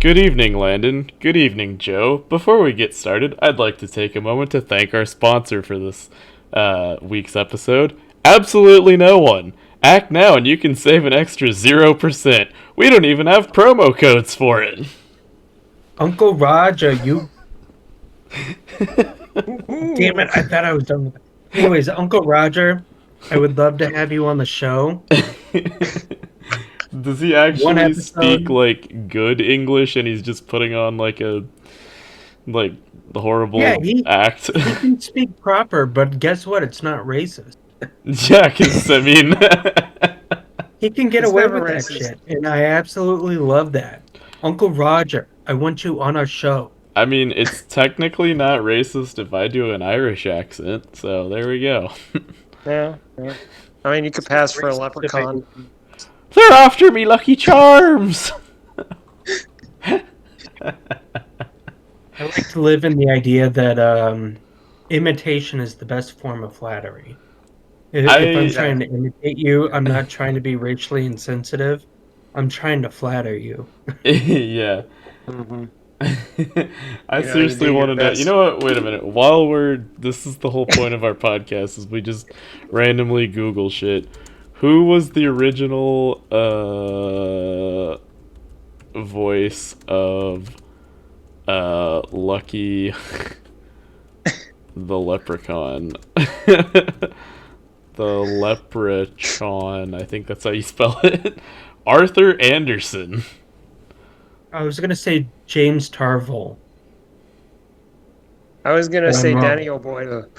Good evening, Landon. Good evening, Joe. Before we get started, I'd like to take a moment to thank our sponsor for this week's episode. Absolutely no one. Act now and you can save an extra 0%. We don't even have promo codes for it. Uncle Roger, you... Damn it, I thought I was done with it. Anyways, Uncle Roger, I would love to have you on the show. Does he One actually speak, episode. like, good English and he's just putting on, like, the Yeah, horrible he act? can speak proper, but guess what? It's not racist. Yeah, because, I mean... He can get It's away never with that racist. shit, and I absolutely love that. Uncle Roger, I want you on our show. I mean, it's technically not racist if I do an Irish accent, so there we go. Yeah. I mean, you could pass for a leprechaun. They're after me, Lucky Charms! I like to live in the idea that imitation is the best form of flattery. If I'm trying to imitate you, I'm not trying to be racially insensitive. I'm trying to flatter you. Yeah. Mm-hmm. I You seriously do your want to know. best. You know what? Wait a minute. This is the whole point of our podcast, is we just randomly Google shit. Who was the original voice of Lucky the Leprechaun? The Leprechaun, I think that's how you spell it. Arthur Anderson. I was gonna say James Tarville. I was gonna I'm say wrong. Danny O'Boyle.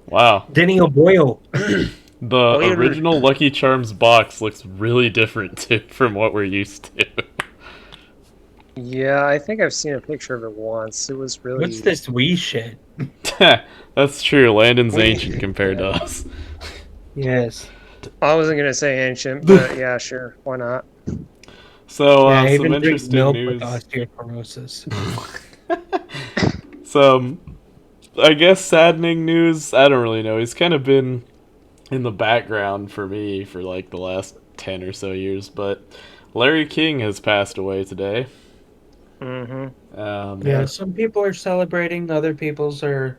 Wow. Denny O'Boyle. The original Lucky Charms box looks really different too from what we're used to. Yeah, I think I've seen a picture of it once. It was really. What's this wee shit? That's true. Landon's ancient compared to us. Yes. I wasn't gonna say ancient, but yeah, sure, why not? So, Yeah, I some even drink interesting milk news. with osteoporosis. Some, I guess, saddening news. I don't really know. He's kind of been in the background for me for like the last 10 or so years, but Larry King has passed away today. Mm-hmm. Yeah, some people are celebrating, other people's are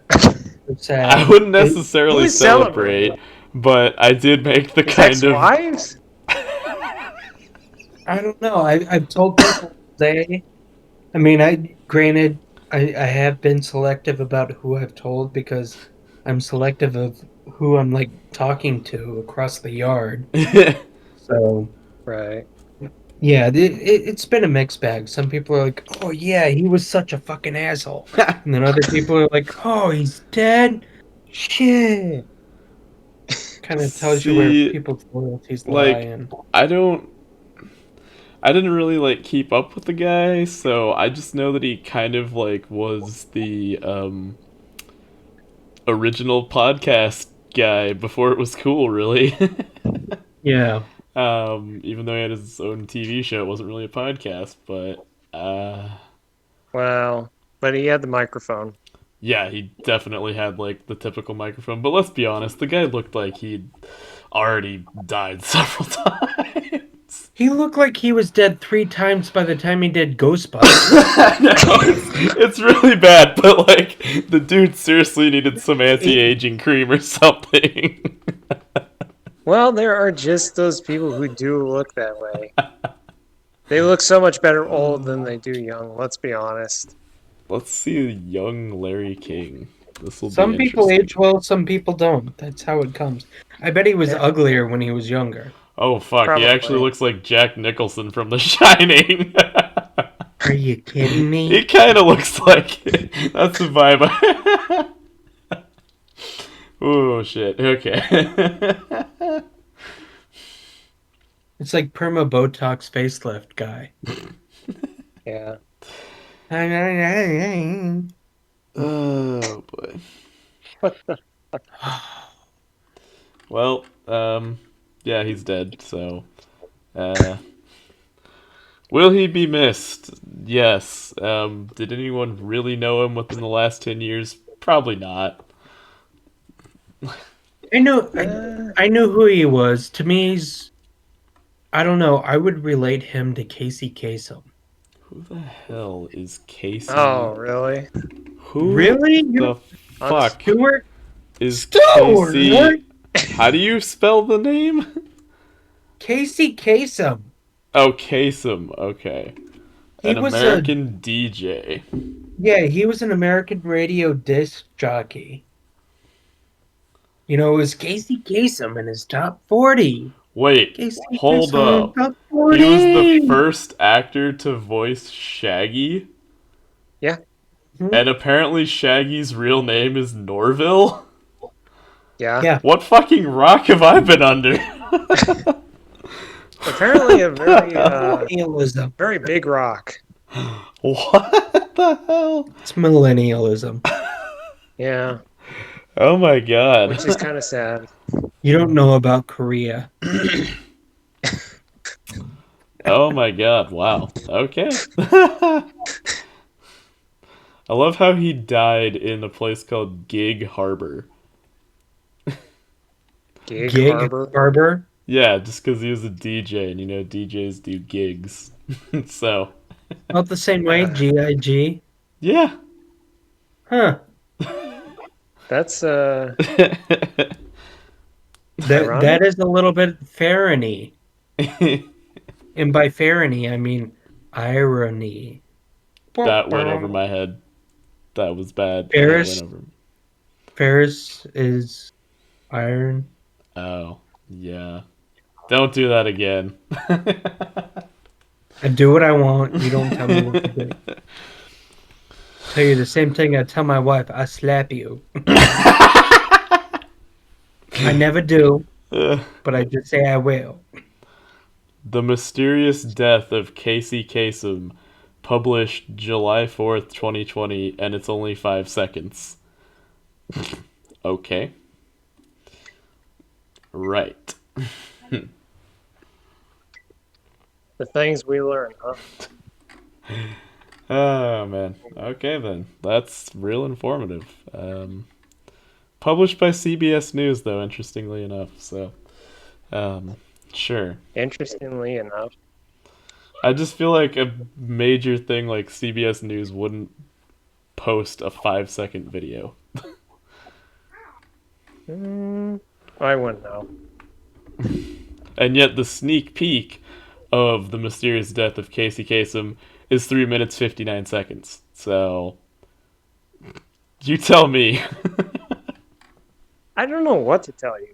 sad. I wouldn't necessarily Who's celebrate, but I did make the His kind of. ex-wives? I don't know. I've told people today. I mean, granted, I have been selective about who I've told because I'm selective of who I'm like talking to across the yard. So Right. yeah, it's been a mixed bag. Some people are like, "Oh yeah, he was such a fucking asshole," and then other people are like, "Oh, he's dead." Shit. Kind of tells you where See, people's loyalties like, lie. And I didn't really like keep up with the guy, so I just know that he kind of like was the original podcast guy before it was cool, really. yeah. Even though he had his own TV show, it wasn't really a podcast, but Well, but he had the microphone. yeah, he definitely had like the typical microphone. But let's be honest, the guy looked like he'd already died several times. He looked like he was dead 3 times by the time he did Ghostbusters. No, it's really bad, but like the dude seriously needed some anti-aging cream or something. Well, there are just those people who do look that way. They look so much better old than they do young, let's be honest. Let's see a young Larry King. This will Some be people interesting. age well, some people don't. That's how it comes. I bet he was uglier when he was younger. Oh fuck, Probably. he actually looks like Jack Nicholson from The Shining. Are you kidding me? He kind of looks like it. That's the vibe. Oh shit. Okay. It's like perma Botox facelift guy. Yeah. Oh boy. What the? Well, yeah, he's dead. So, will he be missed? Yes. Did anyone really know him within the last 10 years? Probably not. I know who he was. To me, I don't know. I would relate him to Casey Kasem. Who the hell is Casey? Oh, really? Who Really? the fuck Stewart? is Stewart! Casey? How do you spell the name? Casey Kasem. Oh, Kasem. Okay. He An was American DJ. he was an American radio disc jockey. You know, it was Casey Kasem in his top 40. Wait, Casey hold Kasem up. top 40. He was the first actor to voice Shaggy, Yeah. and apparently Shaggy's real name is Norville? Yeah. Yeah. What fucking rock have I been under? Apparently a very, Millennialism. very big rock. What the hell? It's millennialism. Yeah. Oh my god. Which is kind of sad. You don't know about Korea. Oh my god, wow. Okay. I love how he died in a place called Gig Harbor. Gig Harbor? Harbor. Yeah, just because he was a DJ, and you know DJs do gigs. So, Not the same way, G.I.G. yeah. Huh. That's, That Ironic? is a little bit fariny. And by fariny, I mean irony. That went over my head. That was bad. Ferris? That went over. Ferris is iron. Oh, yeah. Don't do that again. I do what I want. You don't tell me what to do. Tell you the same thing I tell my wife. I slap you. I never do, but I just say I will. The Mysterious Death of Casey Kasem, published July 4th, 2020, and it's only 5 seconds. Okay. Right. the things we learn, huh? Oh, man. Okay, then. That's real informative. Published by CBS News, though, interestingly enough, so... sure. Interestingly enough. I just feel like a major thing like CBS News wouldn't post a 5-second video. I wouldn't know. And yet the sneak peek of the mysterious death of Casey Kasem is 3 minutes 59 seconds. So you tell me. I don't know what to tell you.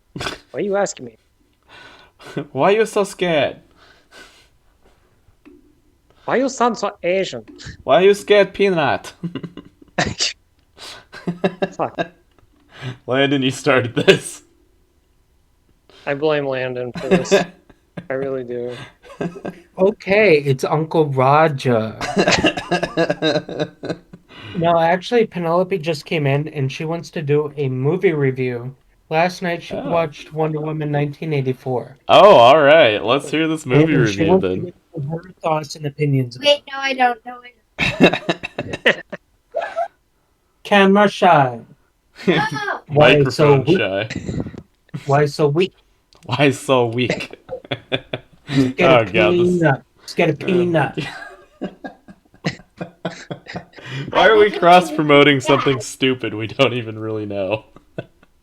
Why are you asking me? Why are you so scared? Why you sound so Asian? Why are you scared, Peanut? Fuck. Landon, you started this. I blame Landon for this. I really do. Okay, it's Uncle Roger. No, actually, Penelope just came in and she wants to do a movie review. Last night she watched Wonder Woman 1984. Oh, all right. Let's hear this movie And she review wants to then. give her thoughts and opinions. Wait, no, I don't. No, I Camera shy. don't. Oh, Why so Microphone weak? shy. Why so weak? Why so weak? Get Oh, a God, this- peanut. Just get a peanut. Why are we cross promoting something stupid we don't even really know?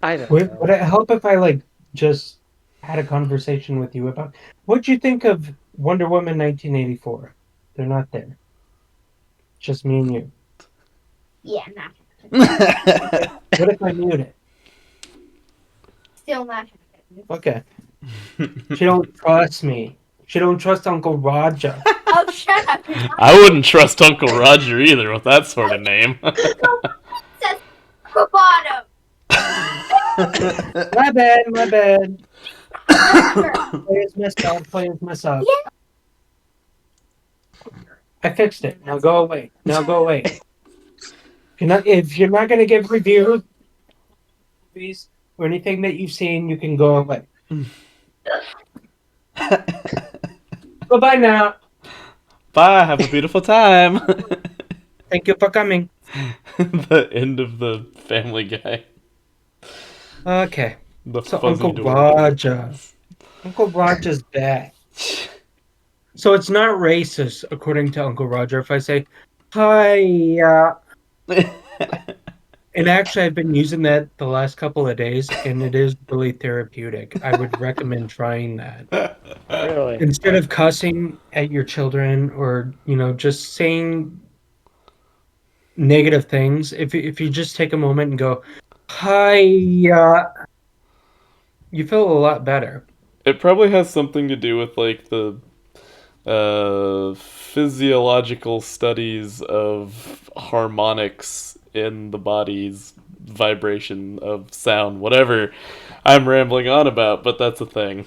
I don't Would know. it help if I just had a conversation with you about what'd you think of Wonder Woman 1984? They're not there. Just me and you. yeah, nah. What if I mute it? Still not. Okay. She don't trust me. She don't trust Uncle Roger. Oh, shut up. You're talking I wouldn't trust Uncle Roger either with that sort of name. Princess Roboto. My bad. Players messed up. I fixed it. Now go away. If you're not gonna give reviews movies or anything that you've seen, you can go away. Goodbye now. Bye, have a beautiful time. Thank you for coming. The end of the Family Guy. Okay. The So fuzzy Uncle door. Roger. Uncle Roger's back. So it's not racist, according to Uncle Roger, if I say, hi, and actually I've been using that the last couple of days, and it is really therapeutic. I would recommend trying that. Really? Instead of cussing at your children or, just saying negative things, if you just take a moment and go, hi, you feel a lot better. It probably has something to do with like the physiological studies of harmonics in the body's vibration of sound, whatever I'm rambling on about, but that's a thing.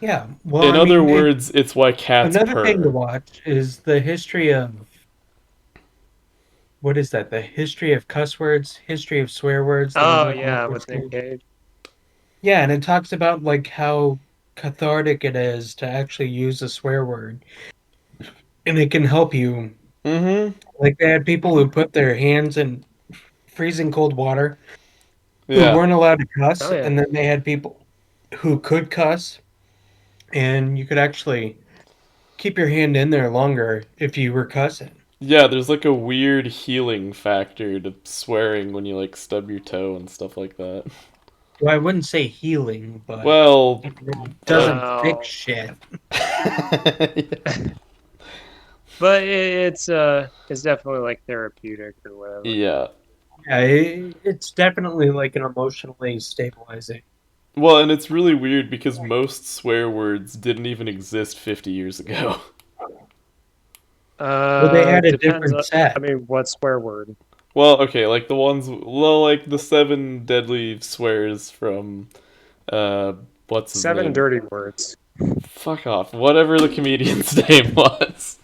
Yeah. Well, In I other mean, words, it's why cats another thing to purr. watch is the history of what is that? The history of cuss words, history of swear words. They have Oh like yeah, Netflix with Nick series. Cage. Yeah, and it talks about like how cathartic it is to actually use a swear word, and it can help you. Mm-hmm. Like they had people who put their hands in freezing cold water who Yeah. weren't allowed to cuss, Oh yeah. and then they had people who could cuss, and you could actually keep your hand in there longer if you were cussing. Yeah, there's like a weird healing factor to swearing when you like stub your toe and stuff like that. Well, I wouldn't say healing, but Well, it uh, doesn't fix Well, shit. but it's definitely like therapeutic or whatever. yeah. Yeah, it's definitely like an emotionally stabilizing. Well, and it's really weird because most swear words didn't even exist 50 years ago. Well, they had a Depends different on. I set. mean, what swear word? Well, okay, like the ones, well, like the seven deadly swears from, uh, what's his Seven name? dirty words. Fuck off. Whatever the comedian's name was.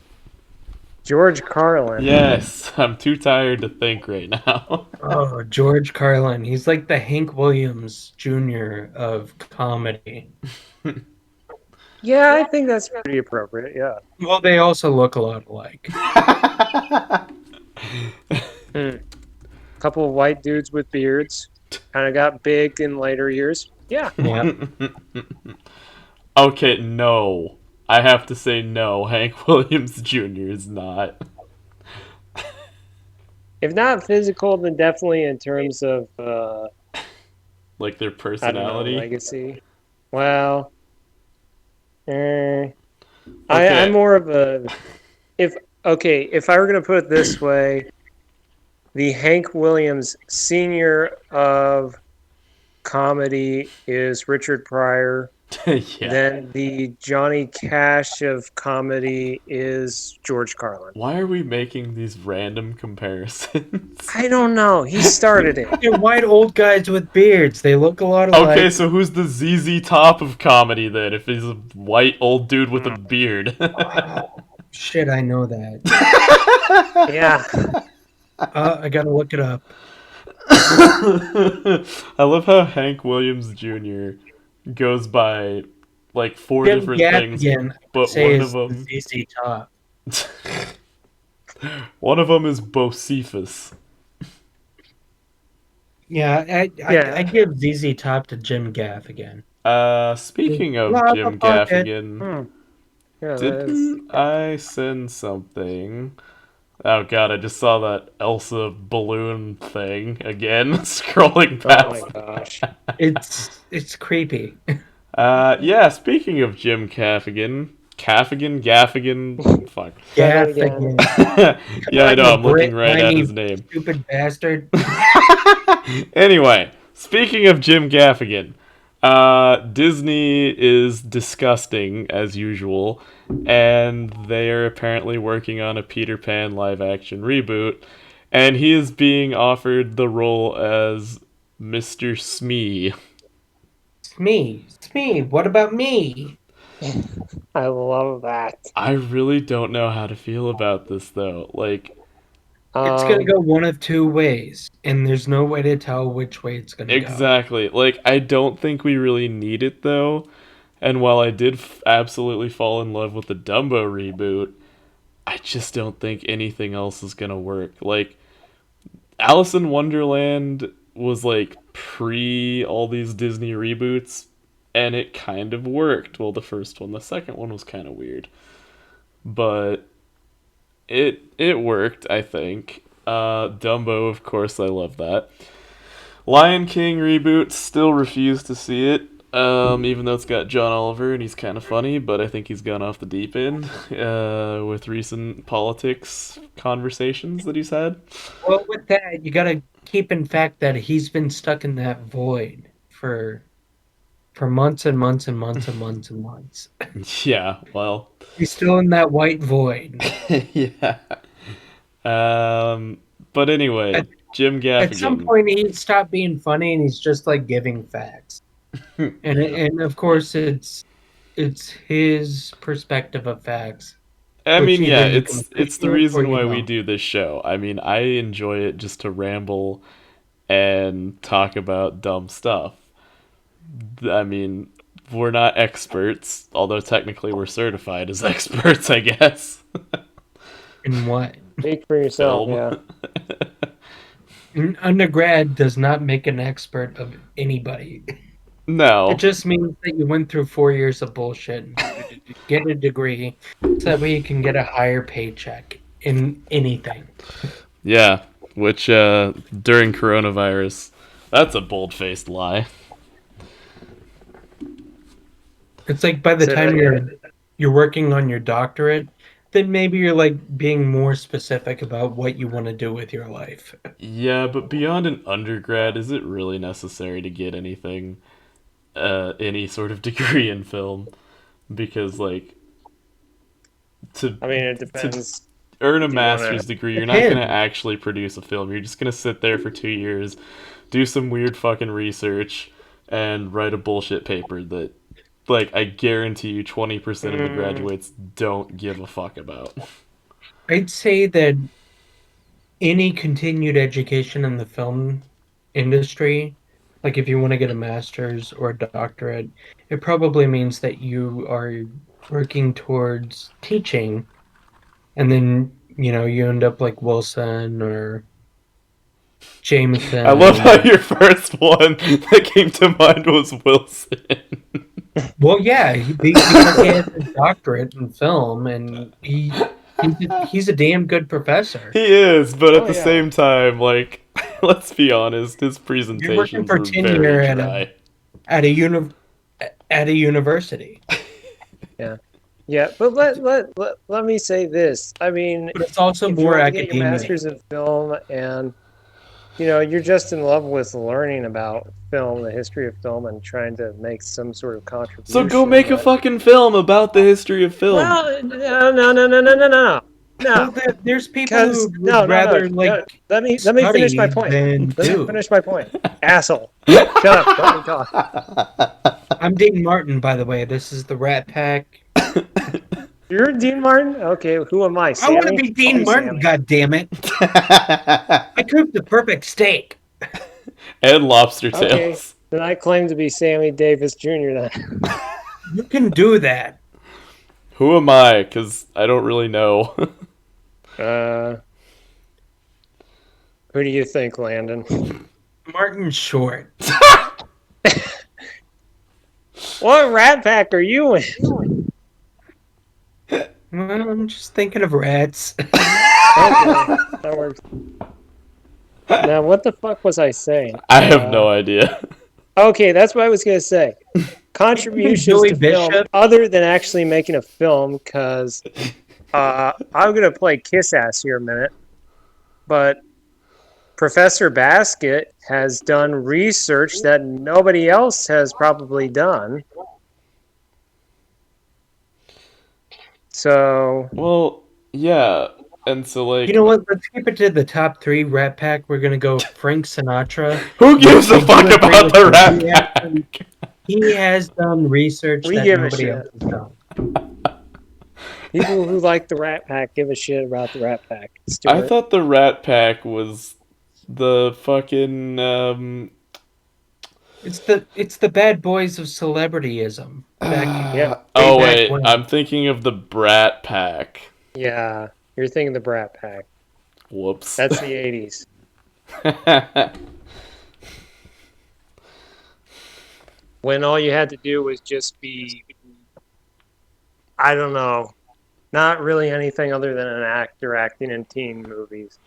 George Carlin. Yes, I'm too tired to think right now. Oh, George Carlin. He's like the Hank Williams Jr. of comedy. Yeah, I think that's pretty appropriate. Yeah. Well, they also look a lot alike. Hmm. Couple of white dudes with beards. Kind of got big in later years. Yeah. Yeah. Okay, no. I have to say no. Hank Williams Jr. is not. If not physical, then definitely in terms of Like their I don't know, personality. legacy. Well, I'm Okay. more of a if if I were gonna put it this way, the Hank Williams Senior of comedy is Richard Pryor. Yeah. Then the Johnny Cash of comedy is George Carlin. Why are we making these random comparisons? I don't know. He started it. They're white old guys with beards. They look a lot Okay, alike. so who's the ZZ Top of comedy then? If he's a white old dude with a beard. Shit, I know that. Yeah. I gotta look it up. I love how Hank Williams Jr. goes by like four Jim different things, Gaffigan, I would but say, one of is the them, ZZ Top. one of them is Bocephus. Yeah, Yeah. I give ZZ Top to Jim Gaffigan. Speaking of Lava Jim Bucket. Gaffigan, Yeah, that is. didn't I send something? Oh god, I just saw that Elsa balloon thing again, scrolling Oh past. my gosh. It's creepy. Yeah, speaking of Jim Gaffigan, Gaffigan, fuck. Gaffigan. Yeah, I know, You I'm looking Brit right at whiny his name. stupid bastard. Anyway, speaking of Jim Gaffigan, Disney is disgusting as usual, and they are apparently working on a Peter Pan live action reboot, and he is being offered the role as Mr. Smee. Smee, what about me? I love that. I really don't know how to feel about this though. Like, It's gonna go one of two ways, and there's no way to tell which way it's gonna go. exactly. Like, I don't think we really need it though. And while I did absolutely fall in love with the Dumbo reboot, I just don't think anything else is gonna work. Like, Alice in Wonderland was like pre all these Disney reboots, and it kind of worked. Well, the first one. The second one was kind of weird, but it worked, I think. Dumbo, of course, I love that. Lion King reboot, still refuse to see it. Even though it's got John Oliver and he's kind of funny, but I think he's gone off the deep end with recent politics conversations that he's had. Well, with that, you got to keep in fact that he's been stuck in that void for months and months and months and months and months. Yeah, well, He's still in that white void. yeah. But anyway, At, Jim at some Gaffigan. point, he stopped being funny, and he's just like giving facts. And of course, it's his perspective of facts. I Which mean, yeah, either you can it's the appreciate or reason you why we don't. do this show. I mean, I enjoy it just to ramble and talk about dumb stuff. I mean, we're not experts, although technically we're certified as experts, I guess. In what? Speak for yourself. Film. Yeah. An undergrad does not make an expert of anybody. It No. just means that you went through 4 years of bullshit and get a degree so that way you can get a higher paycheck in anything. Yeah, which during coronavirus, that's a bold-faced lie. It's like by the Say time that you're working on your doctorate, then maybe you're like being more specific about what you want to do with your life. Yeah, but beyond an undergrad, is it really necessary to get anything, any sort of degree in film? Because, like, to I mean, it depends. earn a Do you wanna- master's degree, you're not going to Depends. actually produce a film. You're just going to sit there for 2 years, do some weird fucking research, and write a bullshit paper that, like, I guarantee you 20% of the graduates don't give a fuck about. I'd say that any continued education in the film industry, like if you want to get a master's or a doctorate, it probably means that you are working towards teaching, and then you end up like Wilson or Jameson. I love how your first one that came to mind was Wilson. Well, yeah, because he has a doctorate in film, and he's a damn good professor. He is, but at Oh, the yeah. same time, like, let's be honest, his You're working presentations for were tenure very at dry. a university, Yeah, but let me say this. I mean, but it's also if you more want to get your academia. master's in film and you're just in love with learning about film, the history of film, and trying to make some sort of contribution. So go make a but- fucking film about the history of film. Well, no. Well, there's people Because who would no. rather Let me finish my study point. than Let me do. finish my point. Asshole. Shut up. Let me talk. I'm Dean Martin, by the way. This is the Rat Pack. You're Dean Martin? Okay, who am I? I want to Sammy? be Dean Call me Martin. Sammy. God damn it! I cooked the perfect steak. And lobster tails. Okay, then I claim to be Sammy Davis Jr. then. You can do that. Who am I? Because I don't really know. Who do you think, Landon? Martin Short. What Rat Pack are you in? Well, I'm just thinking of rats. Okay, that works. Now, what the fuck was I saying? I have no idea. Okay, that's what I was gonna say. Contributions Billy to film, Bishop? other than actually making a film, because I'm gonna play kiss ass here a minute. But Professor Basket has done research that nobody else has probably done. So Well, yeah. And so, like, You know what? Let's keep it to the top three Rat Pack. We're gonna go Frank Sinatra. who gives a I do fuck agree about with the you. Rat He Pack? actually- He has done research We that give a nobody shit. else has done. people who like the Rat Pack give a shit about the Rat Pack. I Stuart. thought the Rat Pack was the fucking It's the bad boys of celebrityism. Yeah. Oh back wait, when. I'm thinking of the Brat Pack. Yeah, you're thinking the Brat Pack. Whoops. That's the 80s. when all you had to do was just be, I don't know, not really anything other than an actor acting in teen movies.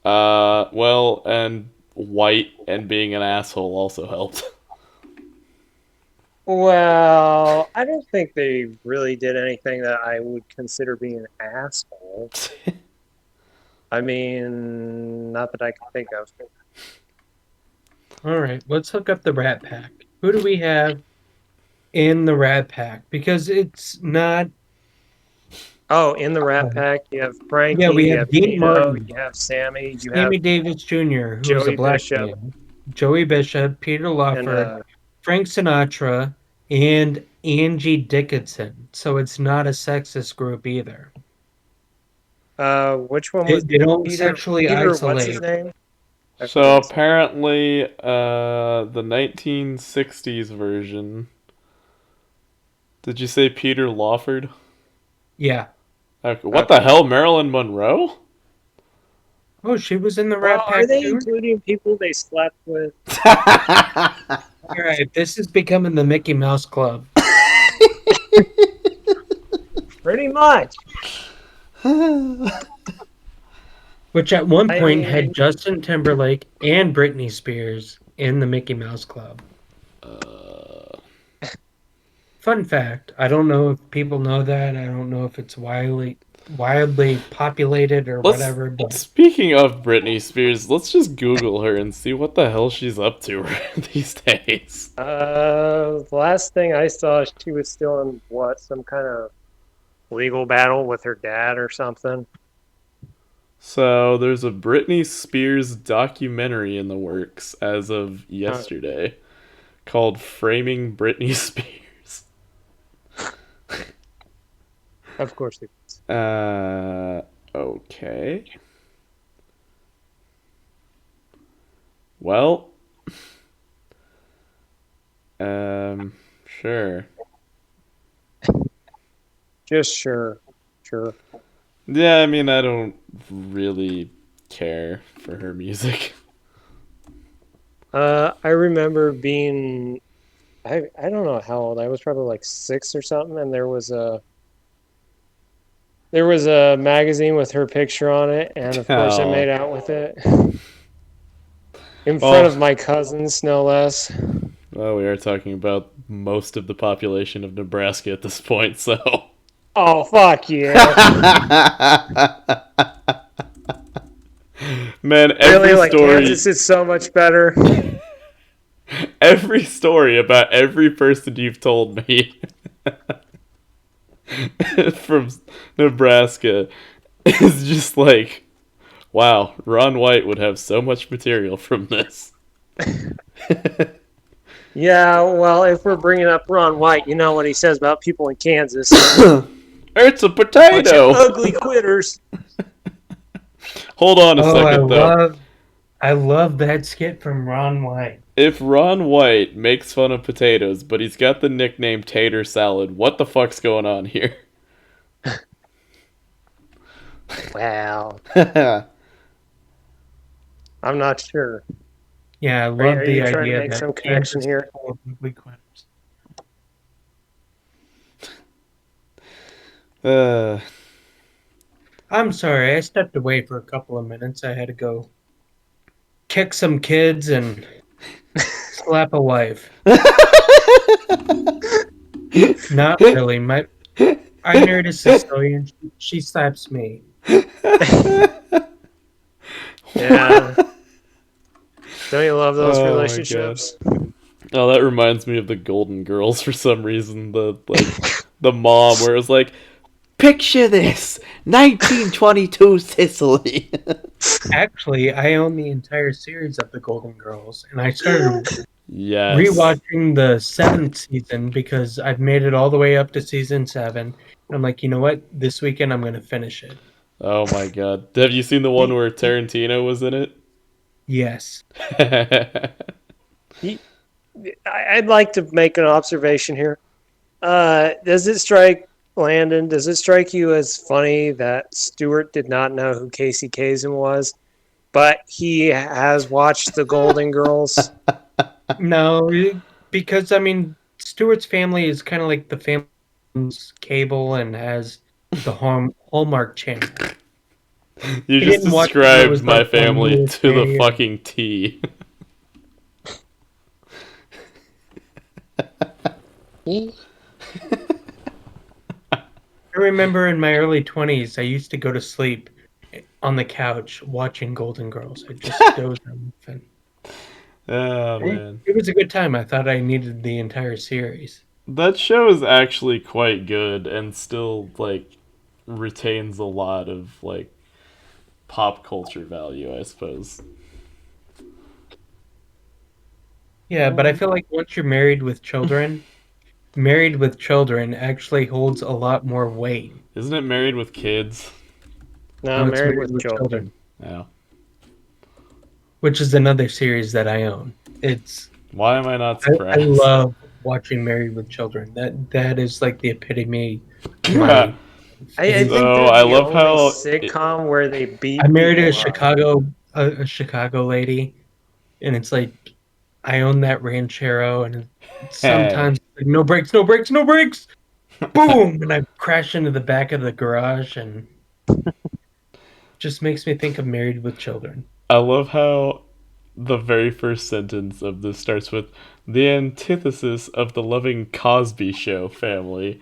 Well, and white and being an asshole also helped. Well, I don't think they really did anything that I would consider being an asshole. I mean, not that I can think of. All right, let's look up the Rat Pack. Who do we have in the Rat Pack? Because it's not. Oh, in the Rat Pack, you have Frankie, Yeah, we you have have Dean Dino, Martin, you have Sammy, you have Sammy Davis Jr., who's a Joey black Bishop, man, Joey Bishop, Peter and Lawford, Frank Sinatra, and Angie Dickinson. So it's not a sexist group either. which one They, was they don't Peter? sexually Peter, isolate. what's his name? I So forget his name. apparently, the 1960s version. Did you say Peter Lawford? Yeah. Okay. What the hell, Marilyn Monroe? Oh, she was in the Well, Rat are Pack they too? including people they slept with? All right, this is becoming the Mickey Mouse Club. Pretty much. Which at one I point mean- had Justin Timberlake and Britney Spears in the Mickey Mouse Club. Fun fact, I don't know if people know that. I don't know if it's wildly populated or whatever, but Speaking of Britney Spears, let's just Google her and see what the hell she's up to these days. The last thing I saw, she was still in some kind of legal battle with her dad or something. So there's a Britney Spears documentary in the works as of yesterday called Framing Britney Spears. Of course it is. Okay. Well, sure. Just sure. Yeah, I mean, I don't really care for her music. I remember being, I don't know how old, I was probably like 6 or something, and there was a magazine with her picture on it, and of course I Oh. made out with it. In front of my cousins, no less. Well, we are talking about most of the population of Nebraska at this point, so. Oh, fuck yeah. Man, every Really, like story. Kansas is so much better. Every story about every person you've told me from Nebraska is just like, wow, Ron White would have so much material from this. Yeah, well, if we're bringing up Ron White, you know what he says about people in Kansas. It's a Bunch of potato! ugly quitters. Hold on a second, though. I love that skit from Ron White. If Ron White makes fun of potatoes, but he's got the nickname Tater Salad, what the fuck's going on here? Wow. I'm not sure. Yeah, I love Are the you trying to idea make that some connection Kansas here? is full of ugly quitters. I'm sorry, I stepped away for a couple of minutes. I had to go kick some kids and slap a wife. Not really. I married a Sicilian. She slaps me. Yeah. Don't you love those Oh my relationships? Oh, that reminds me of the Golden Girls for some reason. The mom where it was like, picture this, 1922 Sicily. Actually, I own the entire series of the Golden Girls, and I started Yes. rewatching the 7th season because I've made it all the way up to season 7. I'm like, you know what? This weekend I'm going to finish it. Oh my god. Have you seen the one where Tarantino was in it? Yes. I'd like to make an observation here. Does it strike you as funny that Stewart did not know who Casey Kasem was, but he has watched the Golden Girls? No, because I mean, Stewart's family is kind of like the family's cable and has the Hallmark Channel. You He just didn't watch it when it described was my like on family to the USA or- fucking T. I remember in my early 20s, I used to go to sleep on the couch watching Golden Girls. I just dozed off, and Oh man. it was a good time. I thought I needed the entire series. That show is actually quite good and still like retains a lot of like pop culture value, I suppose. Yeah, but I feel like once you're married with children actually holds a lot more weight. Isn't it Married with Kids? No, No, it's Married Married with with Children. Children, Yeah. which is another series that I own. It's Why am I not I surprised? love watching Married with Children. That is like the epitome of my. I think So they're I the love only how sitcom where they beat I married people a up. A Chicago lady, and it's like I own that ranchero, and hey, sometimes like, no brakes, no brakes, no brakes, boom, and I crash into the back of the garage, and just makes me think of Married with Children. I love how the very first sentence of this starts with the antithesis of the loving Cosby Show family,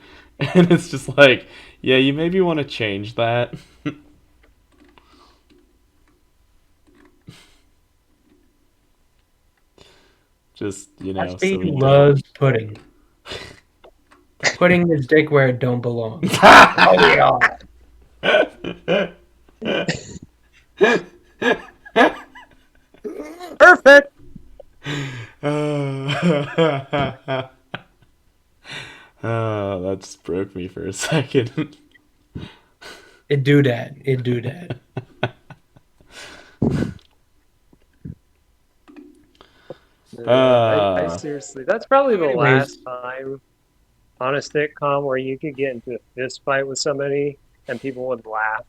and it's just like, yeah, you maybe want to change that. Just Cosby so we loves pudding. Putting his dick where it don't belong. don't. Perfect. Oh, that just broke me for a second. It do that. It do that. I Uh, seriously, that's probably the Anyways, last time on a sitcom where you could get into a fist fight with somebody and people would laugh.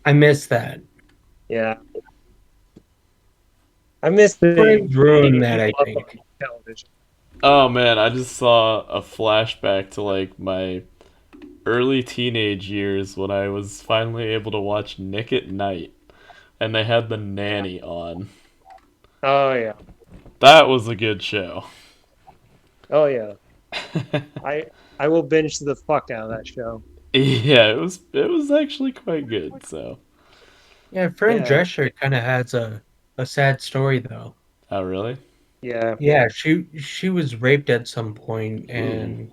I miss that. Yeah, I miss the Friends ruined that, you I love think. on television. oh man, I just saw a flashback to like my early teenage years when I was finally able to watch Nick at Night, and they had the nanny on. Oh yeah, That was a good show. oh yeah. I will binge the fuck out of that show. Yeah, it was actually quite good. So, Yeah, Fran Yeah, Drescher kind of has a sad story though. oh really? yeah, Yeah, she was raped at some point, Ooh, and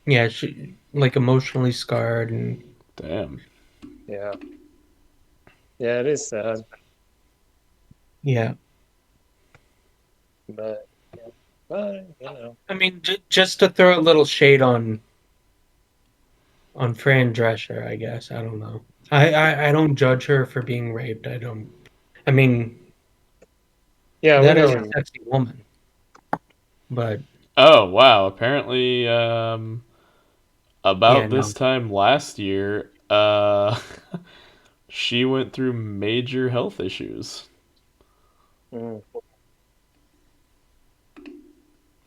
yeah, she like emotionally scarred, and damn. yeah, yeah. It is sad, yeah. but yeah, but you know, I mean, just to throw a little shade on Fran Drescher, I guess. I don't know. I don't judge her for being raped. I don't. I mean, yeah. We that is know a what you sexy woman, but Oh wow! Apparently, yeah, about this no. time last year, she went through major health issues, mean.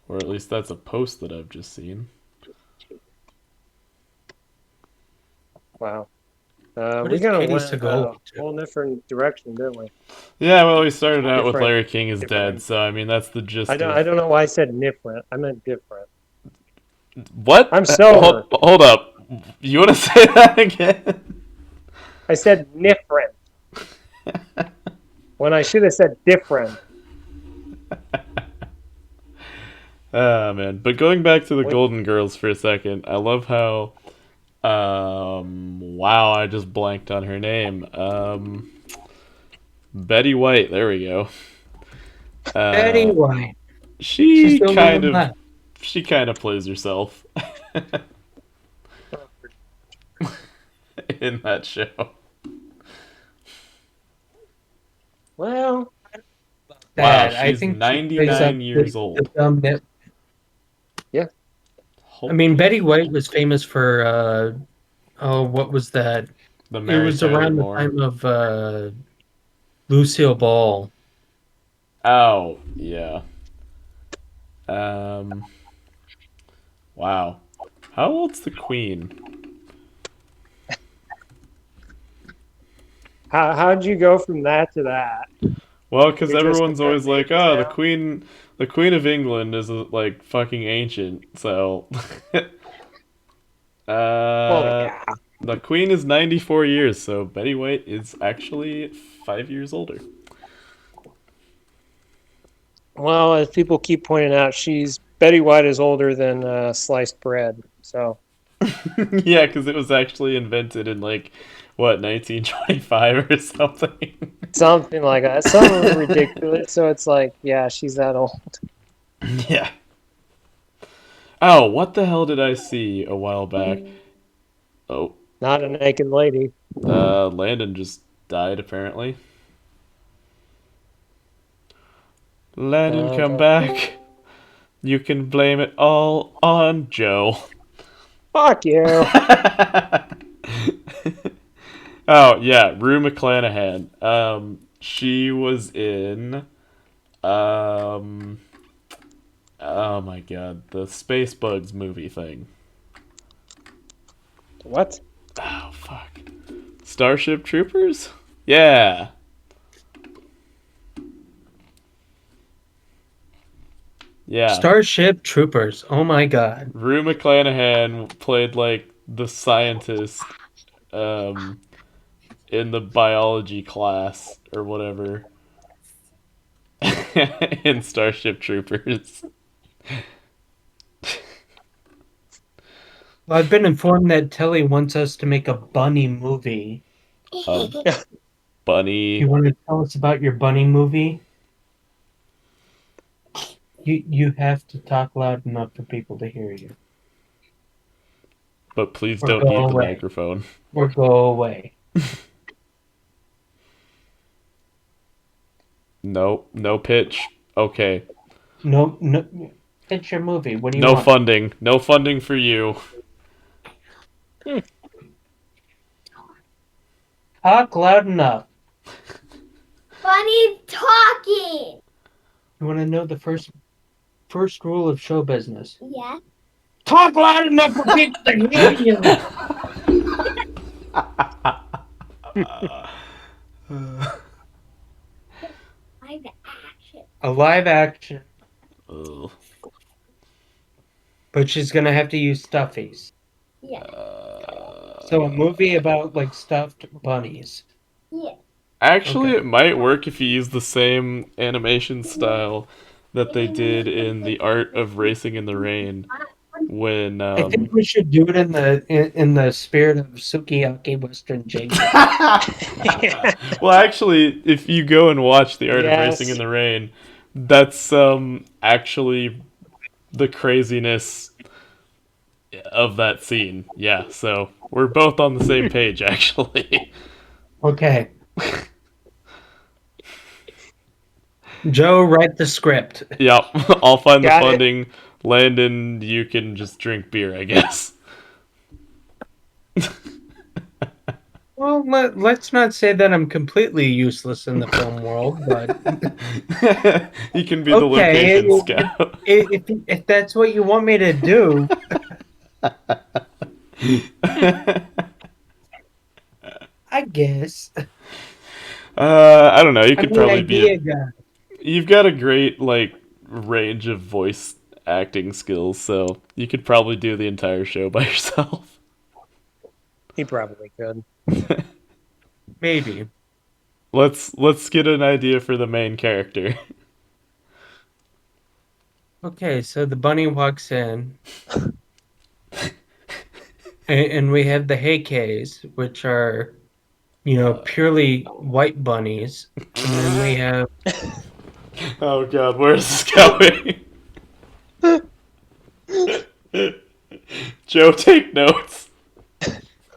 or at least that's a post that I've just seen. Wow. What We is kind of Katie went Segal a up to? whole different direction, didn't we? Yeah, well, we started out with Different, Larry King is dead, different. so I mean that's the I gist don't. of I don't know why I said different. I meant different. what? I'm Hold, sober. hold up. You want to say that again? I said different when I should have said different. Ah man, but going back to the Wait, Golden Girls for a second, I love how wow, I just blanked on her name. Betty White, there we go. Betty Uh White. She's she the only kind one of left. she kind of plays herself in that show. well, Wow, That I she's think she plays up 99 years the old. dumb nit. yeah. I mean, Holy Betty White shit. was famous for oh, what was that? The It Mary was Tyler around the Moore. time of Lucille Ball. Oh, yeah. Wow. How old's the queen? How'd you go from that to that? Well, because You're just everyone's always comparing like, ages oh, now? the Queen of England is like fucking ancient. So, Well, uh, yeah. the Queen is 94 years, so Betty White is actually 5 years older. Well, as people keep pointing out, Betty White is older than sliced bread. So Yeah, because it was actually invented in like what 1925 or something. something like that, something ridiculous. So it's like, yeah, she's that old. Yeah. Oh, what the hell did I see a while back? Oh, Not a naked lady. Landon just died apparently. Landon, come Okay. back. You can blame it all on Joe. Fuck you. Oh yeah, Rue McClanahan. She was in um oh my god, the Space Bugs movie thing. What? Oh fuck. Starship Troopers? Yeah. Yeah. Starship Troopers. Oh my god. Rue McClanahan played like the scientist in the biology class or whatever in Starship Troopers. Well, I've been informed that Telly wants us to make a bunny movie. A Do bunny. you want to tell us about your bunny movie? You have to talk loud enough for people to hear you. But please Or don't go eat the away. microphone. Or go away. No, no pitch. Okay. No, it's your movie. What do you No want? funding. No funding for you. Talk loud enough. Bunny's talking. You want to know the first rule of show business? Yeah. Talk loud enough for people to hear you. Live action. A live action, Ugh. but she's gonna have to use stuffies. Yeah. So a movie about like stuffed bunnies. Yeah. Actually, Okay. it might work if you use the same animation style that they did in The Art of Racing in the Rain when I think we should do it in the spirit of sukiyaki Western Jeju. well, actually, if you go and watch The Art of Racing in Yes. the Rain, that's actually the craziness of that scene. Yeah, so we're both on the same page, actually. Okay. Joe, write the script. Yep, I'll find the Got it. funding. Landon, you can just drink beer, I guess. Well, let's not say that I'm completely useless in the film world, but You can be the okay, location scout. if that's what you want me to do, I guess. I don't know. You I'm could the probably be idea guy. You've got a great like range of voice acting skills, so you could probably do the entire show by yourself. He probably could. Maybe. Let's get an idea for the main character. Okay, so the bunny walks in, and we have the Heikeis, which are, purely white bunnies, and then we have Oh god, where's this going? Joe, take notes.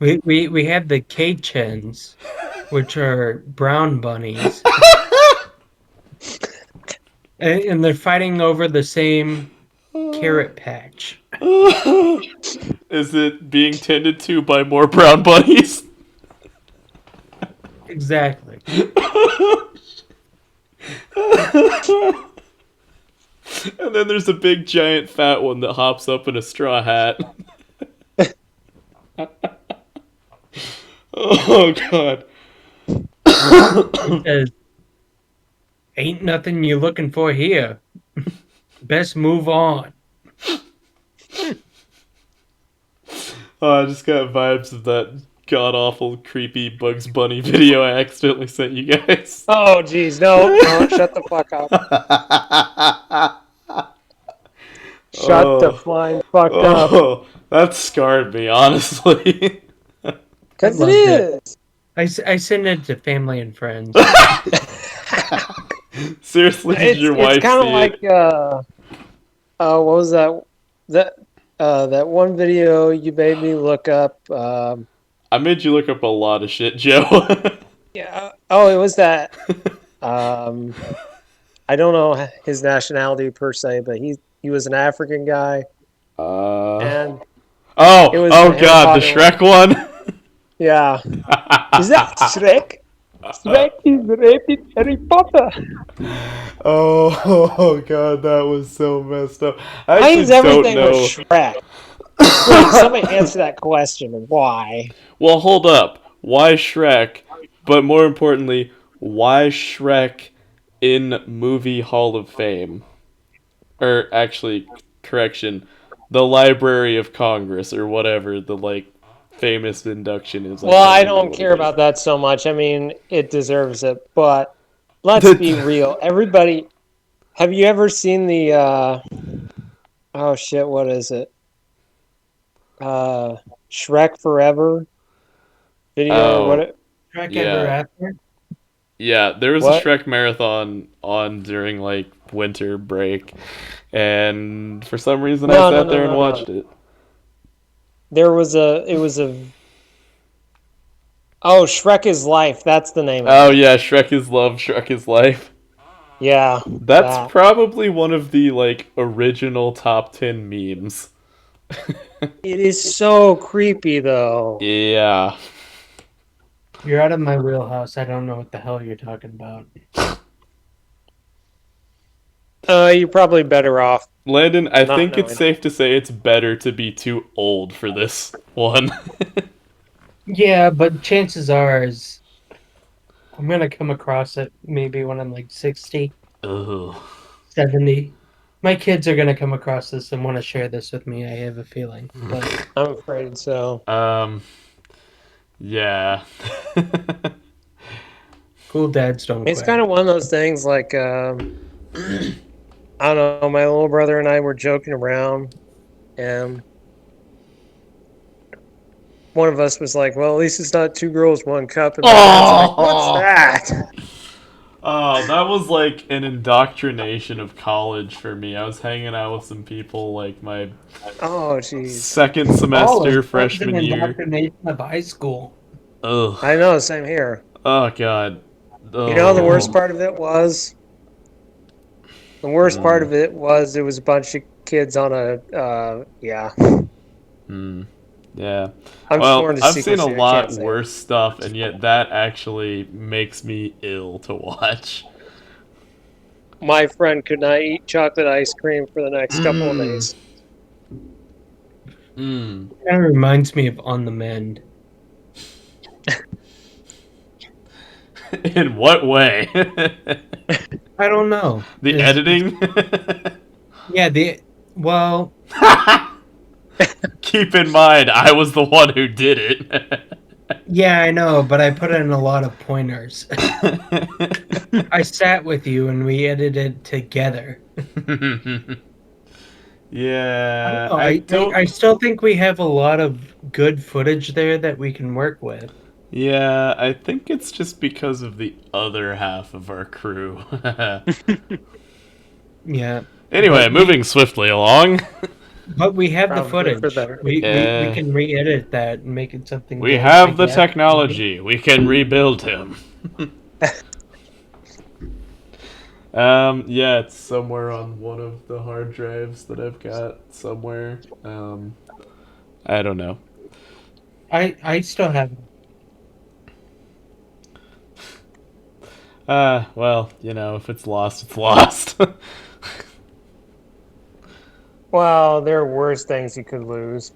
we have the Keichens, which are brown bunnies, and they're fighting over the same carrot patch. Is it being tended to by more brown bunnies? Exactly. And then there's a big, giant, fat one that hops up in a straw hat. Oh, God. It says, "Ain't nothing you're looking for here. Best move on." Oh, I just got vibes of that god-awful, creepy Bugs Bunny video I accidentally sent you guys. Oh, jeez, no, shut the fuck up. Shut the Oh. flying fuck up. Oh, that scarred me, honestly. Because I it loved it. is. I send it to family and friends. Seriously, did your wife It's kind of see like it? what was that? That one video you made me look up. I made you look up a lot of shit, Joe. Yeah. Oh, it was that. I don't know his nationality per se, but he was an African guy, and it was the Oh Harry God, the Potter Shrek one. one. Yeah. Is that Shrek? Shrek is raping Harry Potter. Oh God, that was so messed up. I Why actually is don't everything with know. Shrek? Please, somebody answer that question. Why? Well, hold up. Why Shrek? But more importantly, why Shrek in Movie Hall of Fame? Or actually, correction, the Library of Congress or whatever the like famous induction is. Well, I can't remember don't what care it is. about that so much. I mean, it deserves it, but let's be real. Everybody, have you ever seen the oh shit, what is it? Shrek Forever video or Oh, what? Shrek Ever yeah. After? Yeah, there was a What? Shrek marathon on during like winter break, and for some reason I No, no, sat no, there and no, no. watched it. It was a oh, Shrek is Life. That's the name of Oh it. yeah, Shrek is love, Shrek is life. Yeah, That's that. probably one of the like original top 10 memes. It is so creepy though. Yeah. You're out of my wheelhouse. I don't know what the hell you're talking about. You're probably better off Landon, I not think it's knowing. safe to say it's better to be too old for this one. Yeah, but chances are is I'm gonna come across it maybe when I'm like 60, Ugh. 70. My kids are gonna come across this and want to share this with me. I have a feeling. But I'm afraid so. Yeah. cool dads don't It's quit. kind of one of those things like I don't know. My little brother and I were joking around, and one of us was like, "Well, at least it's not two girls, one cup." And my dad's like, "What's that?" Oh, that was like an indoctrination of college for me. I was hanging out with some people like my Oh, jeez. second College, semester that was freshman an year. indoctrination of high school. Ugh. I know. Same here. Oh God. You know, the worst Oh. part of it was. The worst part of it was it was a bunch of kids on a. Yeah. Yeah. I'm Well, sworn to I've seen a secrecy. I can't lot say. worse stuff, and yet that actually makes me ill to watch. My friend could not eat chocolate ice cream for the next couple of days. Mm. Kind of reminds me of On the Mend. In what way? I don't know. The It's- editing? Yeah, well, Keep in mind, I was the one who did it. yeah, I know, but I put in a lot of pointers. I sat with you and we edited together. Yeah, I still think we have a lot of good footage there that we can work with. Yeah, I think it's just because of the other half of our crew. Yeah. Anyway, But moving swiftly along. But we have the Probably footage. for better. We Eh. can re-edit that and make it something We good, have I the guess. technology. We can rebuild him. Yeah, it's somewhere on one of the hard drives that I've got somewhere. I don't know. I still have Well, you know, if it's lost, it's lost. Well, there are worse things you could lose.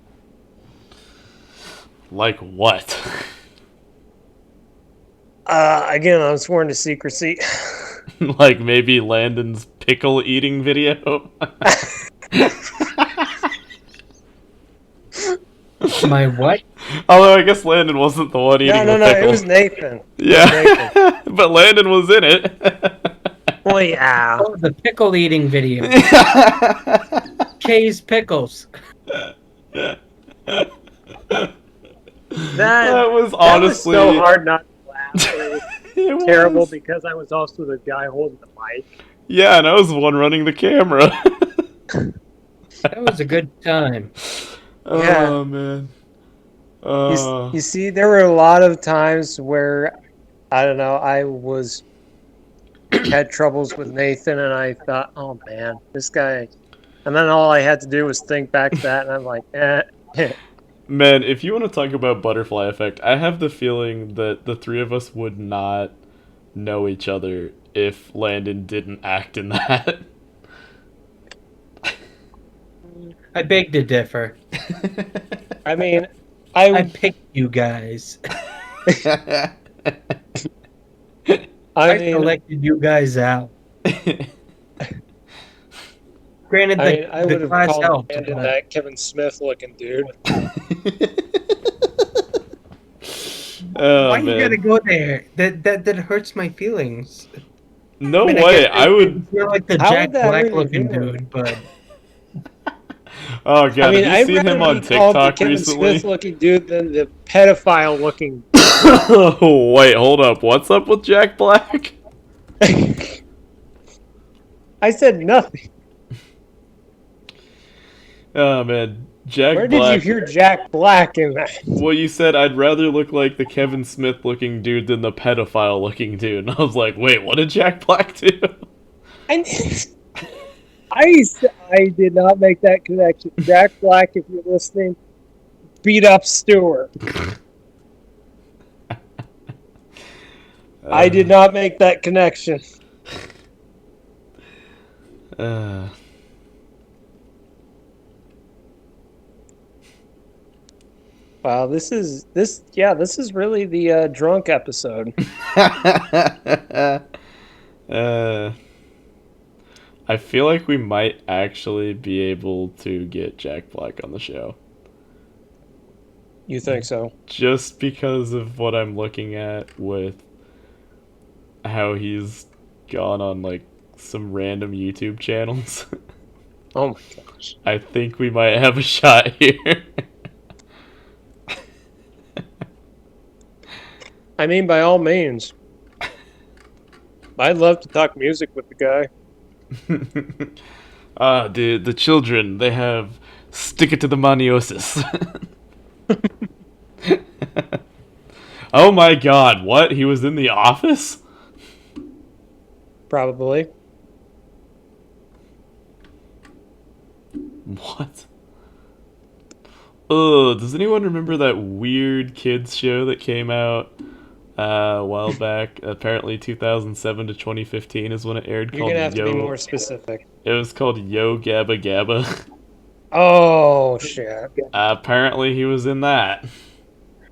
Like what? Again, I'm sworn to secrecy. Like maybe Landon's pickle eating video? My what? Although I guess Landon wasn't the one eating No, the no, pickle. it was Nathan. It was Yeah, Nathan. but Landon was in it. Well, yeah. Oh, the pickle eating video. Kay's pickles. That was was honestly so hard not to laugh. It was It terrible was. because I was also the guy holding the mic. Yeah, and I was the one running the camera. That was a good time. Oh man. You see, there were a lot of times where, I don't know, had troubles with Nathan, and I thought, oh man, this guy. And then all I had to do was think back to that, and I'm like, eh. Man, if you want to talk about butterfly effect, I have the feeling that the three of us would not know each other if Landon didn't act in that. I beg to differ. I mean, I picked you guys. I mean, selected you guys out. Granted, I would the have class called helped. Landon but- that Kevin Smith looking dude. Oh, Why you man. gotta go there? That hurts my feelings. No I way, guess I would... You're like the How Jack would that Black really looking do? dude, but Oh god, I mean, have I'd you seen rather him on be called the TikTok Kevin recently? Smith looking dude than the pedophile looking. Oh, wait, hold up. What's up with Jack Black? I said nothing. Oh man, Jack Where did Black. you hear Jack Black in that? Well, you said I'd rather look like the Kevin Smith looking dude than the pedophile looking dude. And I was like, wait, what did Jack Black do? I did not make that connection. Jack Black, if you're listening, beat up Stewart. I did not make that connection. Wow, this is really the drunk episode. I feel like we might actually be able to get Jack Black on the show. You think so? Just because of what I'm looking at with how he's gone on like some random YouTube channels. Oh my gosh. I think we might have a shot here. I mean, by all means. I'd love to talk music with the guy. Dude, the children, they have stick it to the maniosis. Oh my god, what? He was in The Office? Probably. What? Ugh, does anyone remember that weird kids show that came out a while back? Apparently 2007 to 2015 is when it aired. You're gonna have to be more specific. It was called Yo Gabba Gabba. Oh shit. Apparently he was in that.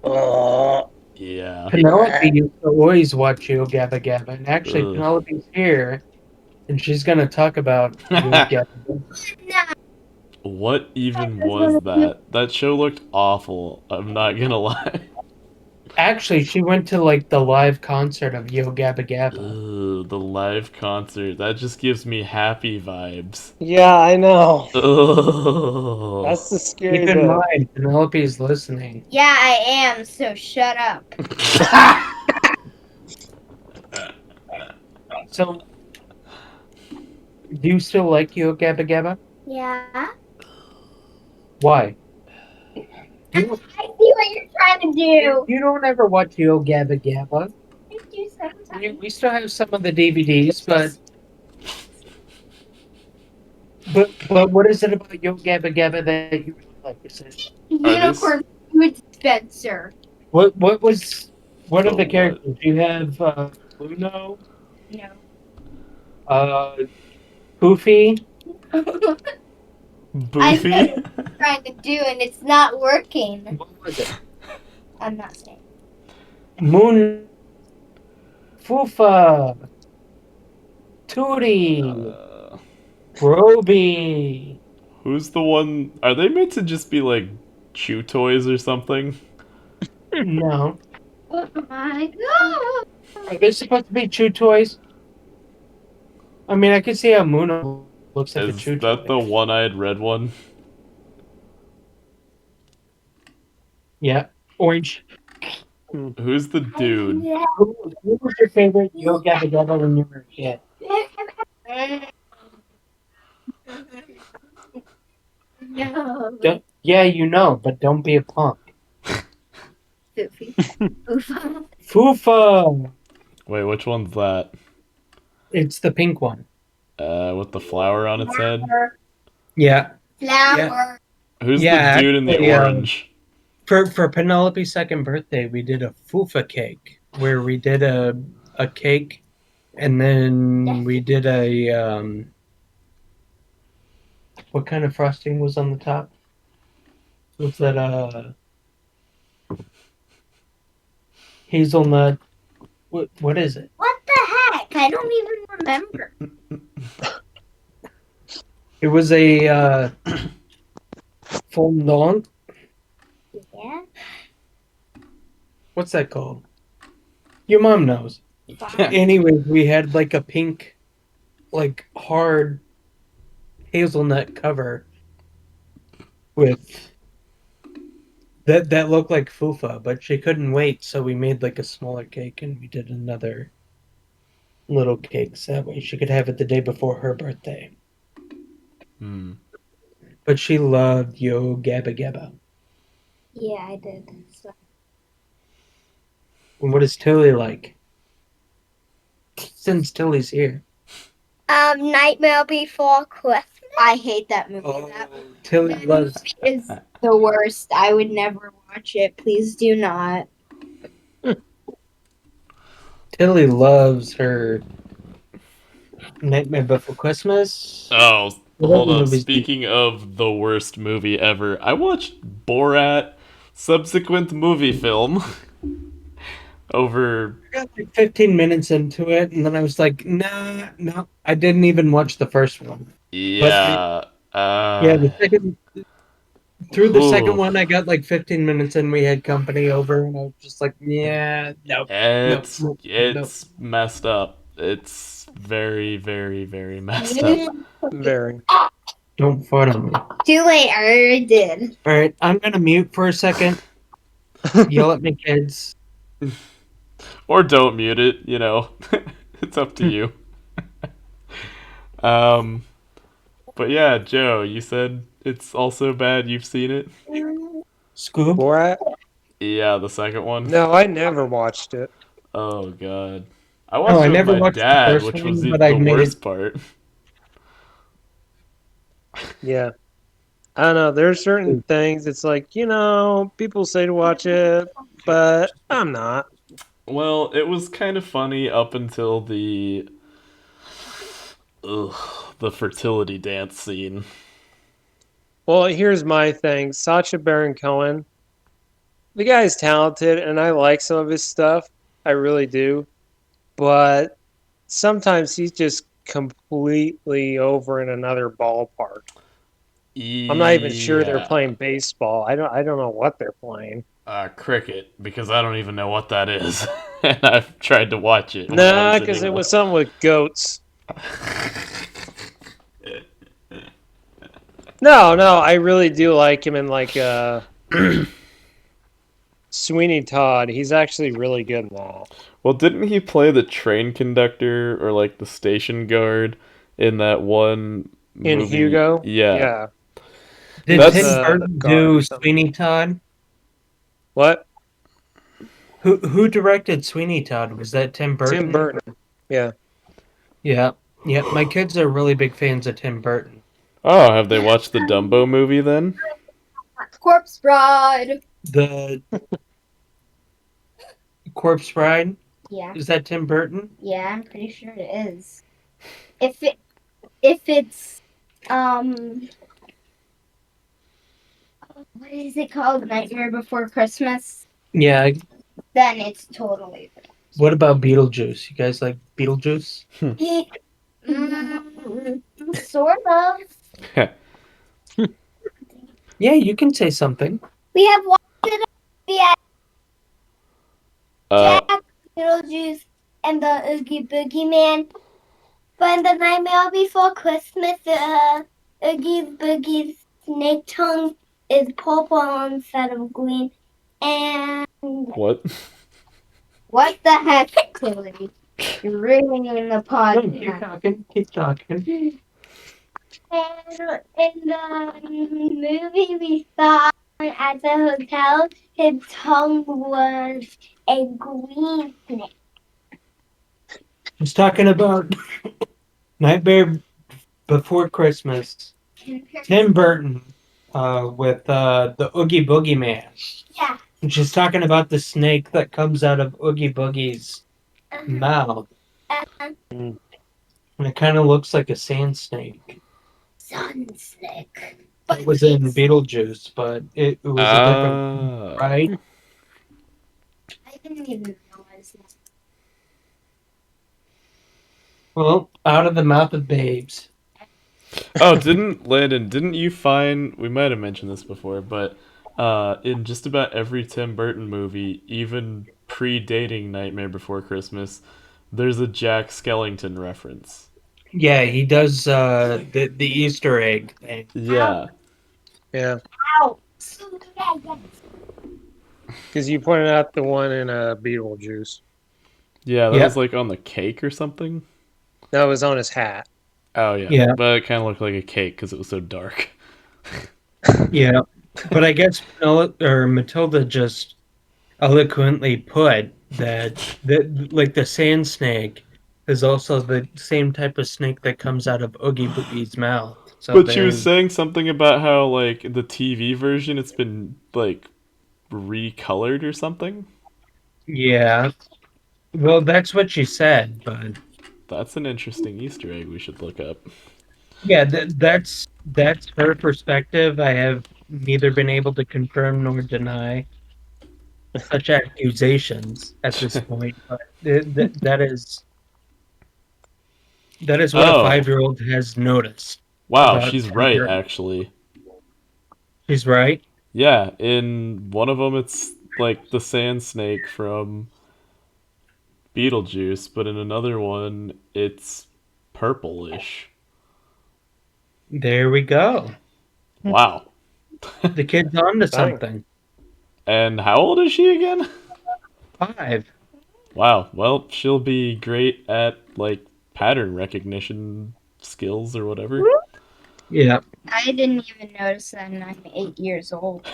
Oh. Yeah. Penelope used to always watch Yo Gabba Gabba, and actually Ugh. Penelope's here, and she's gonna talk about Yo Gabba Gabba. What even was that? That show looked awful. I'm not gonna lie. Actually, she went to like the live concert of Yo Gabba Gabba. Ugh, the live concert. That just gives me happy vibes. Yeah, I know. Ugh. That's the scary Keep in bit. mind, Penelope's listening. Yeah, I am, so shut up. So, do you still like Yo Gabba Gabba? Yeah? Why? I see what you're trying to do. You don't ever watch Yo Gabba Gabba. I do sometimes. We still have some of the DVDs, but what is it about Yo Gabba Gabba that you really like? Is it, Unicorn food dispenser. what are the what? characters? You have Luno, No. Poofy. I know Boofy. what I'm trying to do, and it's not working. What was it? I'm not saying. Moon. Fufa. Tootie. Roby. Who's the one? Are they meant to just be like chew toys or something? No. Oh my god! Are they supposed to be chew toys? I mean, I can see how Moon looks like a Is chew that toy. the one-eyed red one? Yeah. Orange. Who's the dude? Who was your favorite Yo Gabba Gabba when you were a kid? No. Yeah, you know, but don't be a punk. Goofy. Oofa. Fufa. Wait, which one's that? It's the pink one. With the flower on its head? Yeah. Flower. Who's the Yeah, dude in the actually, orange? For Penelope's second birthday, we did a fufa cake where we did a cake, and then we did a what kind of frosting was on the top? Was that hazelnut? What is it? What the heck? I don't even remember. It was a fondant. Yeah. What's that called? Your mom knows. Anyways, we had like a pink, like hard hazelnut cover with that looked like fufa, but she couldn't wait, so we made like a smaller cake and we did another little cakes that way she could have it the day before her birthday. Hmm. But she loved Yo Gabba Gabba. Yeah, I did. So. And what is Tilly like? Since Tilly's here. Nightmare Before Christmas. I hate that movie. Oh, that Tilly that loves. movie is the worst. I would never watch it. Please do not. Tilly loves her Nightmare Before Christmas. Oh, What hold other up. movies do you- Speaking of the worst movie ever, I watched Borat subsequent movie film over. I got like 15 minutes into it, and then I was like, nah, no. I didn't even watch the first one. Yeah. Yeah, the second through the second Ooh. one, I got like 15 minutes and we had company over, and I was just like, yeah, no, no, It's no, no. it's messed up. It's very, very, very messed up. Very. Don't fart on me. Too late. I already did. All right, I'm gonna mute for a second. Yell at me, kids. Or don't mute it, you know. It's up to you. um but yeah, Joe, you said it's also bad. You've seen it? Scoob. Borat? Yeah, the second one. No, I never watched it. Oh god. I No, watched I it with never my watched the dad, first which was one, the, but I the made worst it. part. Yeah. I don't know. There's certain things it's like, people say to watch it, but I'm not. Well, it was kind of funny up until the fertility dance scene. Well, here's my thing. Sacha Baron Cohen, the guy's talented and I like some of his stuff. I really do. But sometimes he's just completely over in another ballpark. I'm not even sure they're Yeah. playing baseball. I don't know what they're playing. Cricket, because I don't even know what that is. And I've tried to watch it when I Nah, was because it in was something with goats. No, I really do like him in like Sweeney Todd. He's actually really good in that. Well, didn't he play the train conductor or like the station guard in that one In movie? Hugo? Yeah. Did That's Tim Burton do Sweeney Todd? What? Who directed Sweeney Todd? Was that Tim Burton? Tim Burton. Yeah. Yeah, yeah. My kids are really big fans of Tim Burton. Oh, have they watched the Dumbo movie then? Corpse Bride. The Corpse Bride. Yeah. Is that Tim Burton? Yeah, I'm pretty sure it is. If it's what is it called? Nightmare Before Christmas? Yeah. Then it's totally What about Beetlejuice? You guys like Beetlejuice? sort of. Yeah, you can say something. We have watched it. Yeah, uh, Jack, Beetlejuice, and the Oogie Boogie Man. But in the Nightmare Before Christmas, Oogie Boogie's snake tongue is purple instead of green. And what? what the heck, Chloe? You're ruining the Keep podcast. talking. Keep talking. And in the movie we saw at the hotel, his tongue was a green snake. He's talking about Nightmare Before Christmas. Tim Burton with the Oogie Boogie Man. Yeah. And she's talking about the snake that comes out of Oogie Boogie's mouth. And it kind of looks like a sand snake. Sun snake. It was in Beetlejuice, but it was a different, right? I didn't even realize that. Well, out of the mouth of babes. Oh, didn't you find, we might have mentioned this before, but in just about every Tim Burton movie, even predating Nightmare Before Christmas, there's a Jack Skellington reference. Yeah, he does the Easter egg thing. Yeah. Yeah, Ow! because you pointed out the one in Beetlejuice. Yeah, that Yep. was like on the cake or something. That was on his hat. Oh, yeah. Yeah. But it kind of looked like a cake because it was so dark. Yeah, but I guess Matilda just eloquently put that like the sand snake is also the same type of snake that comes out of Oogie Boogie's mouth. So But she was there's saying something about how, like, the TV version, it's been, like, recolored or something. yeah. Well, that's what she said, but That's an interesting Easter egg we should look up. yeah, that's her perspective. I have neither been able to confirm nor deny such accusations at this point, but that is what a Oh, 5-year-old has noticed wow, about she's Tim right, Burton. actually. She's right. Yeah, in one of them, it's like the sand snake from Beetlejuice, but in another one, it's purplish. There we go. Wow. The kid's on to Dang. something. And how old is she again? 5. Wow, well, she'll be great at, like, pattern recognition skills or whatever. Yeah. I didn't even notice that, and I'm 8 years old.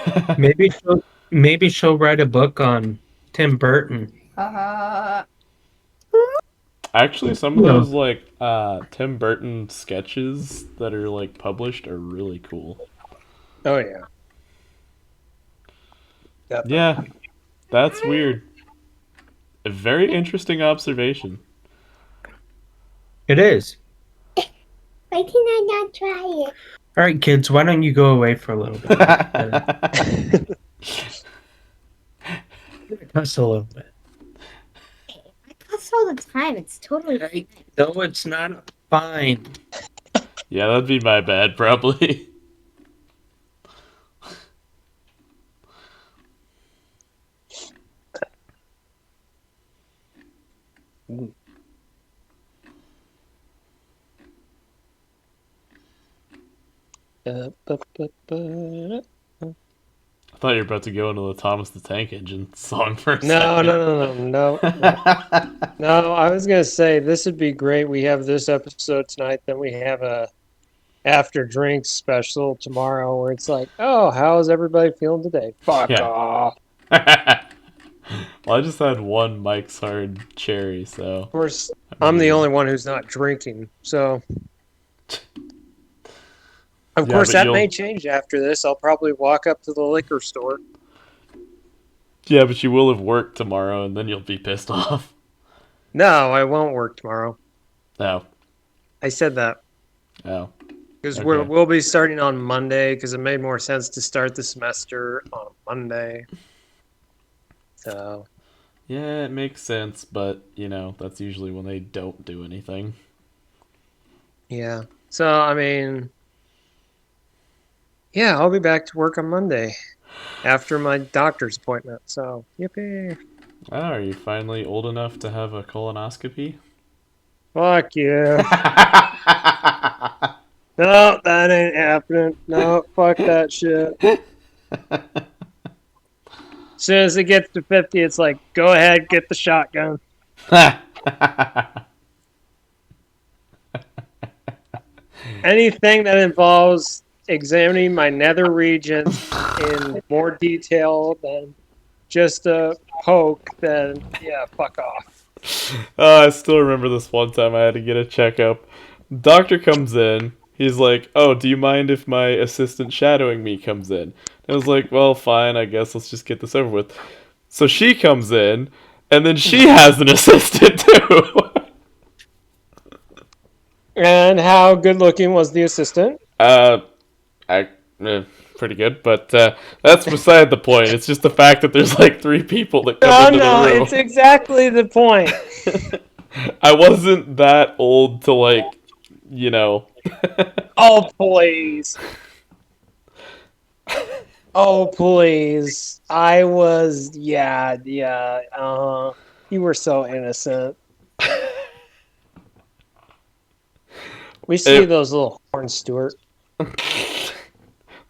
Maybe she'll write a book on Tim Burton. Actually, some of Yeah. those, like, Tim Burton sketches that are, like, published are really cool. Oh yeah. Yeah, that's weird. A very interesting observation. It is. Why can I not try it? All right, kids, why don't you go away for a little bit? Cuss a little bit. I cuss all the time. It's totally fine. No, it's not fine. Yeah, that'd be my bad, probably. No, I thought you were about to go into the Thomas the Tank Engine song for a no, second. no. No, I was gonna say this would be great. We have this episode tonight, then we have a after drinks special tomorrow where it's like, oh, how's everybody feeling today? Fuck Yeah. off. Well, I just had one Mike's Hard Cherry, so. Of course, I'm the only one who's not drinking, so. Of Yeah, course, but that may you'll- change after this. I'll probably walk up to the liquor store. Yeah, but you will have work tomorrow, and then you'll be pissed off. No, I won't work tomorrow. Oh. I said that. Oh. Because Okay. we'll be starting on Monday, because it made more sense to start the semester on Monday. So, Yeah, it makes sense, but, that's usually when they don't do anything. yeah. So, I mean, yeah, I'll be back to work on Monday after my doctor's appointment. So, yippee. Oh, are you finally old enough to have a colonoscopy? Fuck you. No, that ain't happening. No, fuck that shit. As soon as it gets to 50, it's like, go ahead, get the shotgun. Anything that involves examining my nether regions in more detail than just a poke, then yeah, fuck off. I still remember this one time I had to get a checkup. Doctor comes in. He's like, "Oh, do you mind if my assistant shadowing me comes in?" And I was like, "Well, fine. I guess let's just get this over with." So she comes in, and then she has an assistant too. And how good looking was the assistant? uh, I pretty good, but that's beside the point. It's just the fact that there's like 3 people that come into No, the room. it's exactly the point. I wasn't that old to like, you know. Oh, please. Oh, please. I was, yeah, you were so innocent. We see those little horns, Stuart.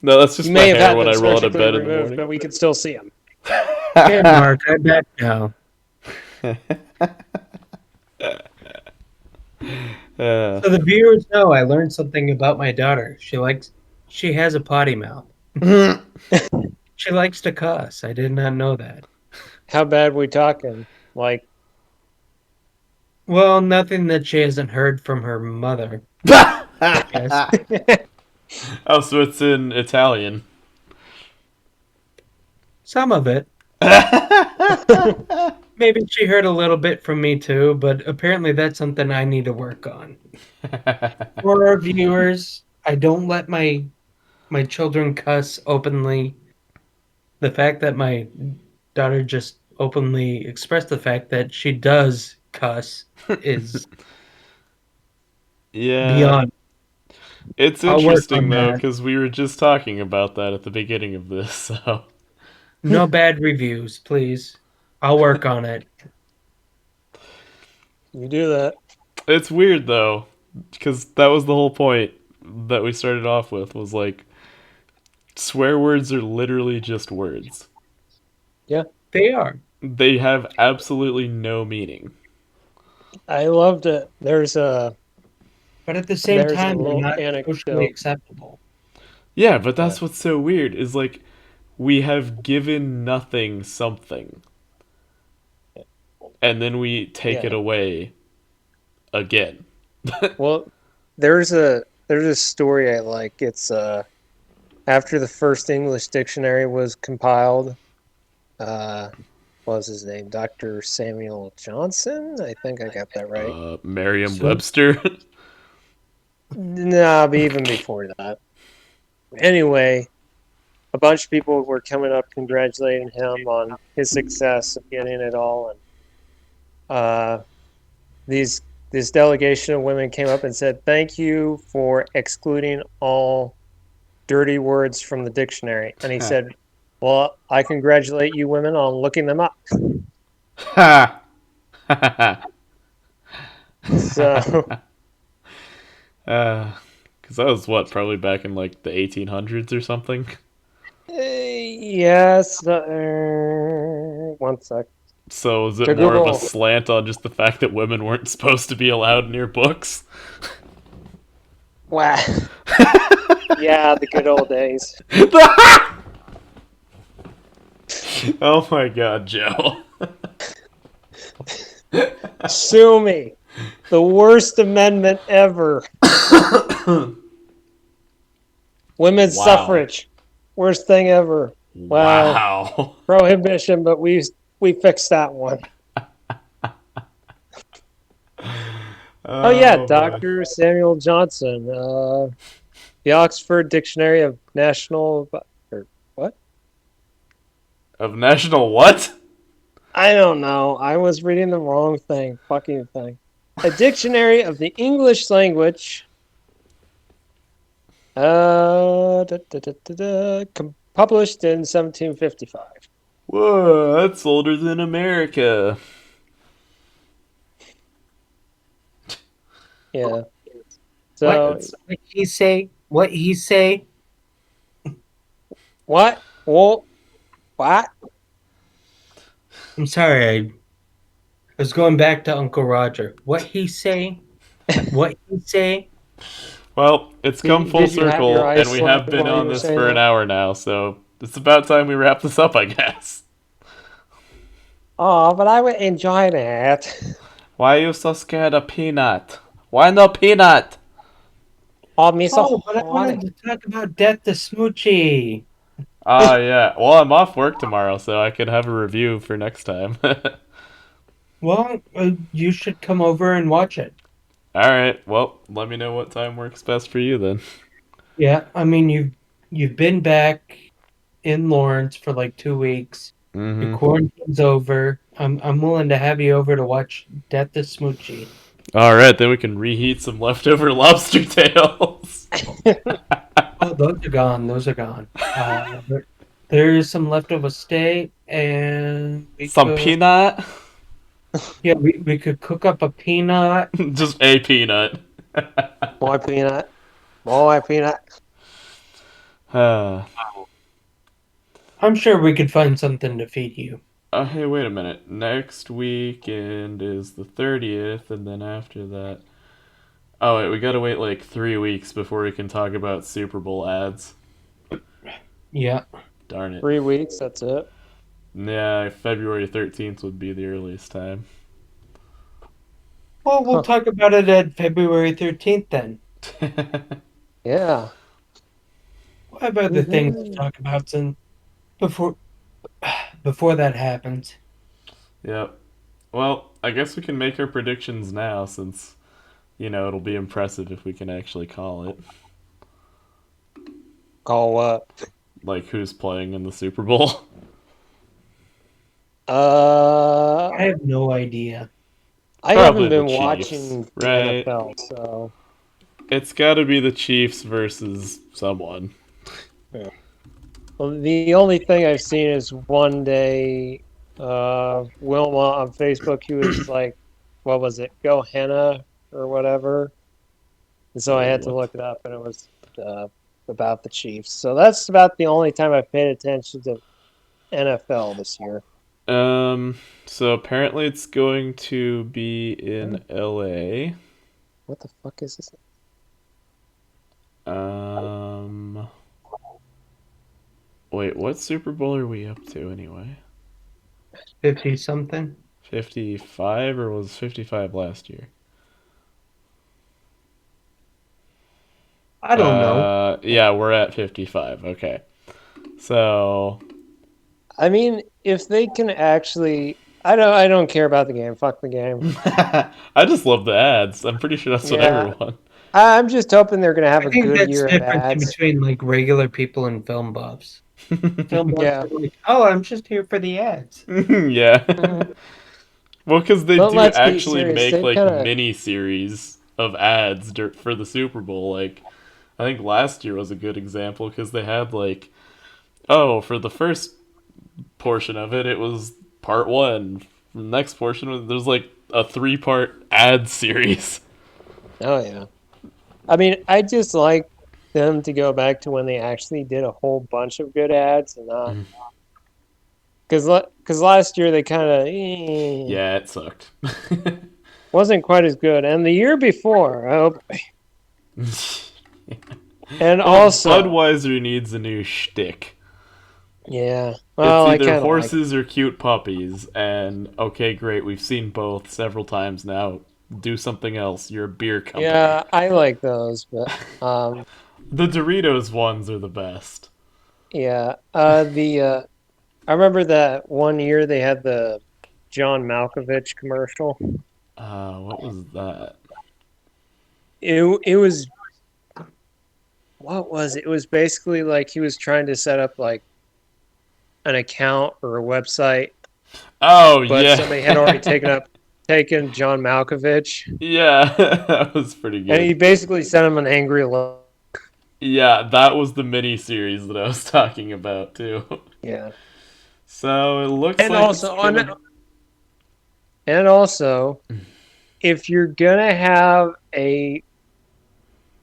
No, that's just You my may have hair had when them I roll out of surgically bed in the removed, morning. but we could still see them. Okay, Mark, I'm back now. So the viewers know I learned something about my daughter. She has a potty mouth. She likes to cuss. I did not know that. How bad we talking? Like, Well, nothing that she hasn't heard from her mother. Yes. Oh, so it's in Italian. Some of it. Maybe she heard a little bit from me too, but apparently that's something I need to work on. For our viewers, I don't let my children cuss openly. The fact that my daughter just openly expressed the fact that she does cuss is Yeah, beyond. it's I'll work interesting on though, that. because we were just talking about that at the beginning of this. So No bad reviews, please. I'll work on it. you do that. it's weird though, because that was the whole point that we started off with. Was like swear words are literally just words. Yeah. They are. They have absolutely no meaning. I loved it. There's a But at the same There's a time, they're little not socially anecdote. acceptable. Yeah, but that's What? what's so weird is like we have given nothing something, and then we take it Yeah. away again. Well, there's a story I like. It's after the first English dictionary was compiled, what was his name? Dr. Samuel Johnson? I think I got that right. So, Merriam-Webster. Nah, but even before that. Anyway, a bunch of people were coming up congratulating him on his success of getting it all, and these this delegation of women came up and said, "Thank you for excluding all dirty words from the dictionary." And he said, "Well, I congratulate you women on looking them up." Ha! So, Because that was what, probably back in like the 1800s or something. yes. One sec. So is it To more of a Google. slant on just the fact that women weren't supposed to be allowed near books? Wow. Yeah, the good old days. Oh my god, Joe. Sue me. The worst amendment ever. Women's Wow. suffrage. Worst thing ever. Wow. Wow. Prohibition, but we fixed that one. Oh yeah, Oh boy. Dr. Samuel Johnson. The Oxford Dictionary of National or what? Of national what? I don't know. I was reading the wrong thing. Fucking thing. A dictionary of the English language. Published in 1755. Whoa, that's older than America. Yeah. What, So what he say? What he say? what? Well, what? I'm sorry, I was going back to Uncle Roger. What he say? What he say? Well, it's come full Did you have your circle, and eyes we have slapping been while you on were this saying for an that? hour now, so it's about time we wrap this up, I guess. Oh, but I would enjoy that. Why are you so scared of peanut? Why no peanut? Oh, me so Oh, but I wanted horny. to talk about Death to Smoochie. Ah, yeah. Well, I'm off work tomorrow, so I could have a review for next time. Well, you should come over and watch it. Alright, well, let me know what time works best for you then. Yeah, I mean you've been back in Lawrence for like 2 weeks. Your Mm-hmm. quarantine's over. I'm willing to have you over to watch Death to Smoochie. Alright, then we can reheat some leftover lobster tails. Oh, those are gone. Those are gone. There's some leftover steak, and Some peanut? we could cook up a peanut. Just a peanut. Boy peanut. Boy peanut. uh, I'm sure we could find something to feed you. oh, hey, wait a minute. Next weekend is the 30th, and then after that. Oh, wait, we gotta wait like 3 weeks before we can talk about Super Bowl ads. Yeah. Darn it. 3 weeks, that's it. Yeah, February 13th would be the earliest time. Well, we'll Huh. talk about it at February 13th then. Yeah. What about the things to talk about since before before that happens? Yep. Well, I guess we can make our predictions now since, it'll be impressive if we can actually call it. Call what? Like, who's playing in the Super Bowl? I have no idea. I Probably haven't the been Chiefs, watching the right? NFL, so It's gotta be the Chiefs versus someone. yeah. Well, the only thing I've seen is one day, Wilma on Facebook, he was like, what was it, Go Henna or whatever. And so I had to What? look it up, and it was about the Chiefs. So that's about the only time I've paid attention to NFL this year. So apparently it's going to be in LA. What the fuck is this? Wait, what Super Bowl are we up to anyway? 50 something. 55 or was 55 last year? I don't know. Yeah, we're at 55. Okay. So, I mean, if they can actually, I don't care about the game. Fuck the game. I just love the ads. I'm pretty sure that's what Yeah. everyone. I'm just hoping they're gonna have I a think good that's year the of difference in ads. between like regular people and film buffs. Film buffs Yeah. are like, oh, I'm just here for the ads. Yeah. Well, because they But do let's be actually serious. make They like kind of mini series of ads for the Super Bowl. Like, I think last year was a good example because they had like, oh, for the first portion of it, it was part one. For the next portion, there's like a 3-part ad series. Oh yeah. I mean, I just like them to go back to when they actually did a whole bunch of good ads, and not because last year they kind of Yeah, it sucked. wasn't quite as good, and the year before, and Well, also, Budweiser needs a new shtick. yeah. It's Well, I either kind of like. horses or cute puppies, and okay, great, we've seen both several times now. Do something else. You're a beer company. Yeah, I like those, but The Doritos ones are the best. yeah. I remember that one year they had the John Malkovich commercial. What was that? it was, what was it? It was basically like he was trying to set up like an account or a website, Oh but yeah. somebody had already taken John Malkovich, Yeah, that was pretty and he good. basically sent him an angry look. Yeah, that was the mini series that I was talking about too. Yeah, So it looks and like it's also gonna... and also, if you're gonna have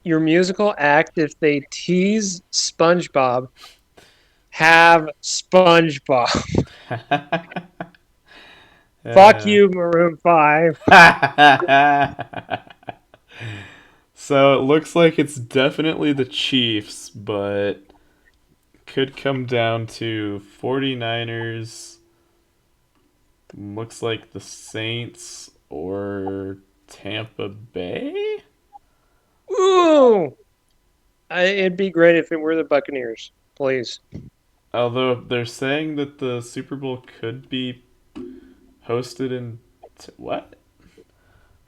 your musical act, if they tease SpongeBob, have SpongeBob. Fuck you, Maroon 5. So it looks like it's definitely the Chiefs, but could come down to 49ers. Looks like the Saints or Tampa Bay? Ooh! It'd be great if it were the Buccaneers, please. Although they're saying that the Super Bowl could be hosted in... what?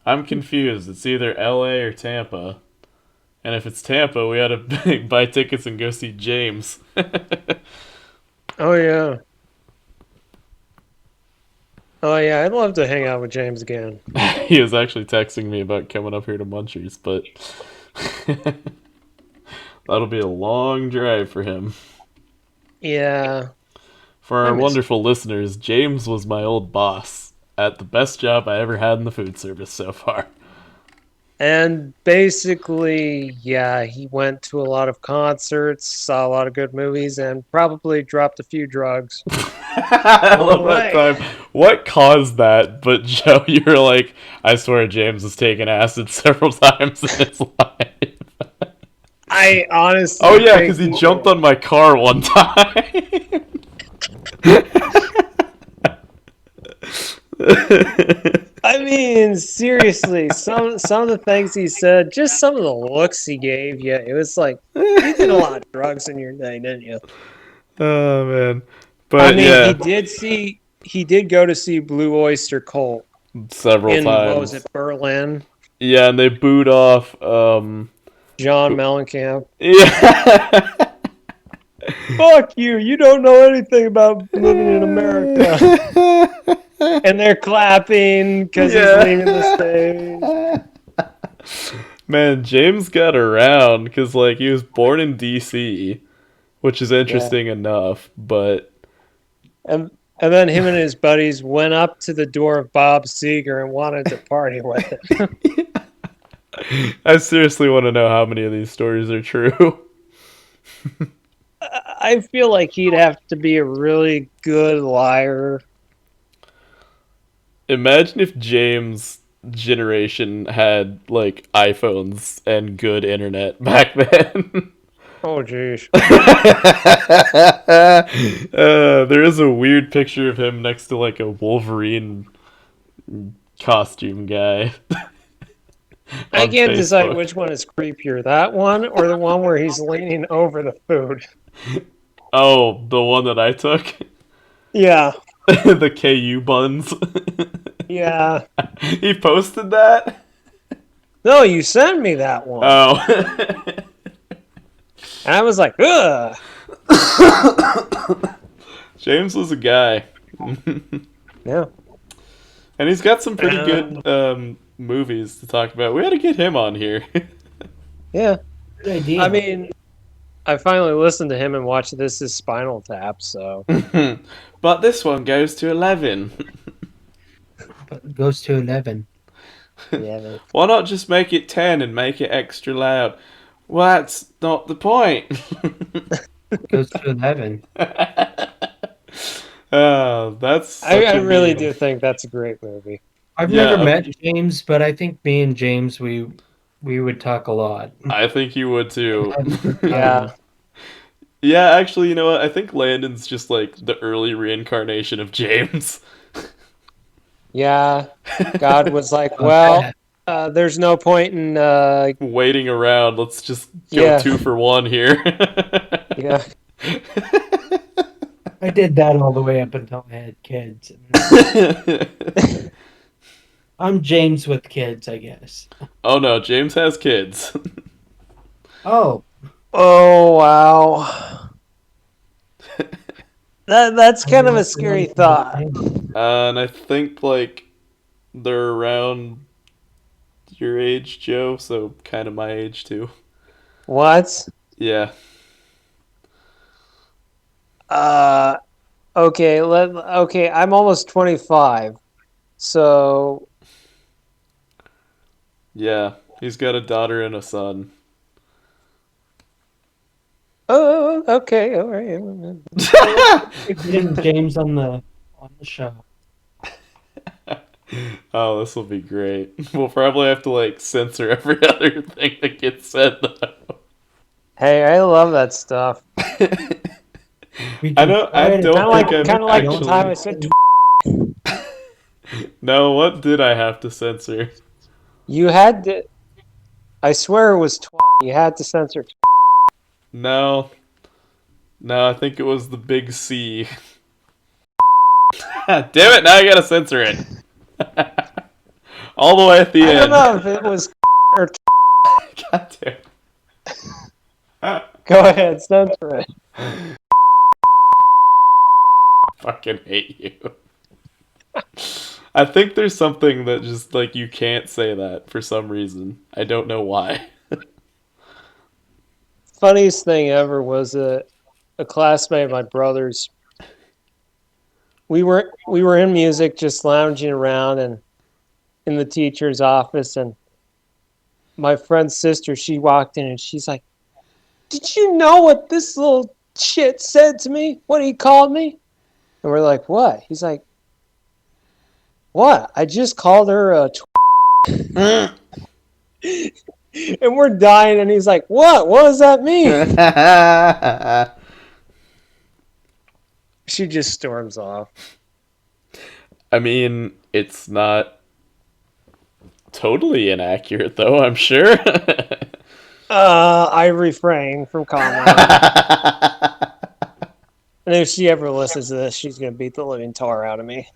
I'm confused. It's either LA or Tampa. And if it's Tampa, we ought to buy tickets and go see James. Oh, yeah. Oh, yeah, I'd love to hang out with James again. He was actually texting me about coming up here to Munchies, but that'll be a long drive for him. Yeah. For I our miss wonderful listeners, James was my old boss at the best job I ever had in the food service so far. And basically, yeah, he went to a lot of concerts, saw a lot of good movies, and probably dropped a few drugs. I love that time. What caused that? But Joe, you were like, I swear James has taken acid several times in his life. I honestly. Oh yeah, because he jumped on my car one time. I mean, seriously, some of the things he said, just some of the looks he gave you, it was like, you did a lot of drugs in your day, didn't you? Oh man, but I mean, yeah, he did go to see Blue Oyster Cult several in, times. what was it, Berlin? Yeah, and they booed off. John Mellencamp. Yeah. Fuck you! You don't know anything about living in America. And they're clapping because he's leaving the stage. Man, James got around because like he was born in D.C., which is interesting enough, but and then him and his buddies went up to the door of Bob Seger and wanted to party with him. I seriously want to know how many of these stories are true. I feel like he'd have to be a really good liar. Imagine if James' generation had like iPhones and good internet back then. Oh, jeez. There is a weird picture of him next to like a Wolverine costume guy. I can't Facebook. decide which one is creepier, that one or the one where he's leaning over the food. Oh, the one that I took? Yeah. The KU buns. Yeah. He posted that? No, you sent me that one. Oh. And I was like, ugh. James was a guy. Yeah. And he's got some pretty good movies to talk about. We ought to get him on here. Yeah. Good idea. I mean, I finally listened to him and watched This Is Spinal Tap, so. But this one goes to 11. But it goes to 11. Yeah. Why not just make it 10 and make it extra loud? Well, that's not the point. It goes to 11. That's I really do think that's a great movie. I've never met James, but I think me and James, we would talk a lot. I think you would too. Yeah. Yeah, actually, you know what? I think Landon's just like the early reincarnation of James. Yeah. God was like, well, there's no point in... waiting around. Let's just go 2 for 1 here. Yeah. I did that all the way up until I had kids. I'm James with kids, I guess. Oh no, James has kids. Oh, Oh wow. That's I kind of a didn't scary realize it was thought. James. And I think like they're around your age, Joe, so kind of my age too. What? Yeah. Uh okay, I'm almost 25. So Yeah. He's got a daughter and a son. oh okay, all right. We're getting James on the show. Oh, this will be great. We'll probably have to like censor every other thing that gets said though. Hey, I love that stuff. We I can know. I try to don't think I've Kind of like the don't time I actually. said No, what did I have to censor? you had to. I swear it was twat. You had to censor. No, no, I think it was the big C. Damn it! Now I gotta censor it. All the way at the I don't end. know if it was or God damn. go ahead, censor it. Fucking hate you. I think there's something that just like you can't say that for some reason. I don't know why. Funniest thing ever was a classmate of my brother's. We were in music, just lounging around and in the teacher's office, and my friend's sister, she walked in and she's like, "Did you know what this little shit said to me? What he called me?" And we're like, "What?" He's like, "What? I just called her a." And we're dying, and he's like, "What? What does that mean?" She just storms off. I mean, it's not totally inaccurate though, I'm sure. I refrain from commenting. And if she ever listens to this, she's gonna beat the living tar out of me.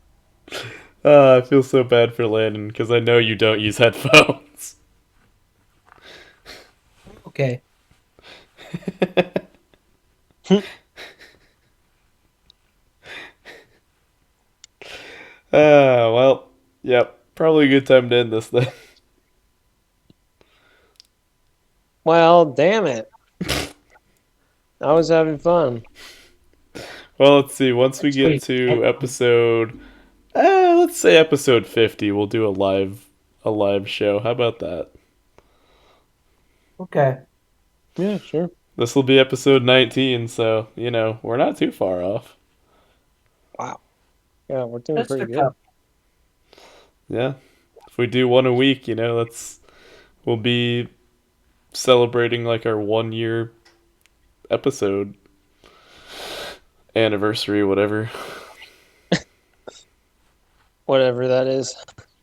I feel so bad for Landon because I know you don't use headphones. Okay. Well, yep. Probably a good time to end this then. Well, damn it. I was having fun. Well, let's see. Once we get Sweet. to episode, let's say episode 50, we'll do a live show. How about that? Okay. Yeah, sure. This will be episode 19, so we're not too far off. Wow. Yeah, we're doing Just pretty a good. couple. Yeah, if we do one a week, we'll be celebrating like our 1 year episode anniversary, whatever. Whatever that is.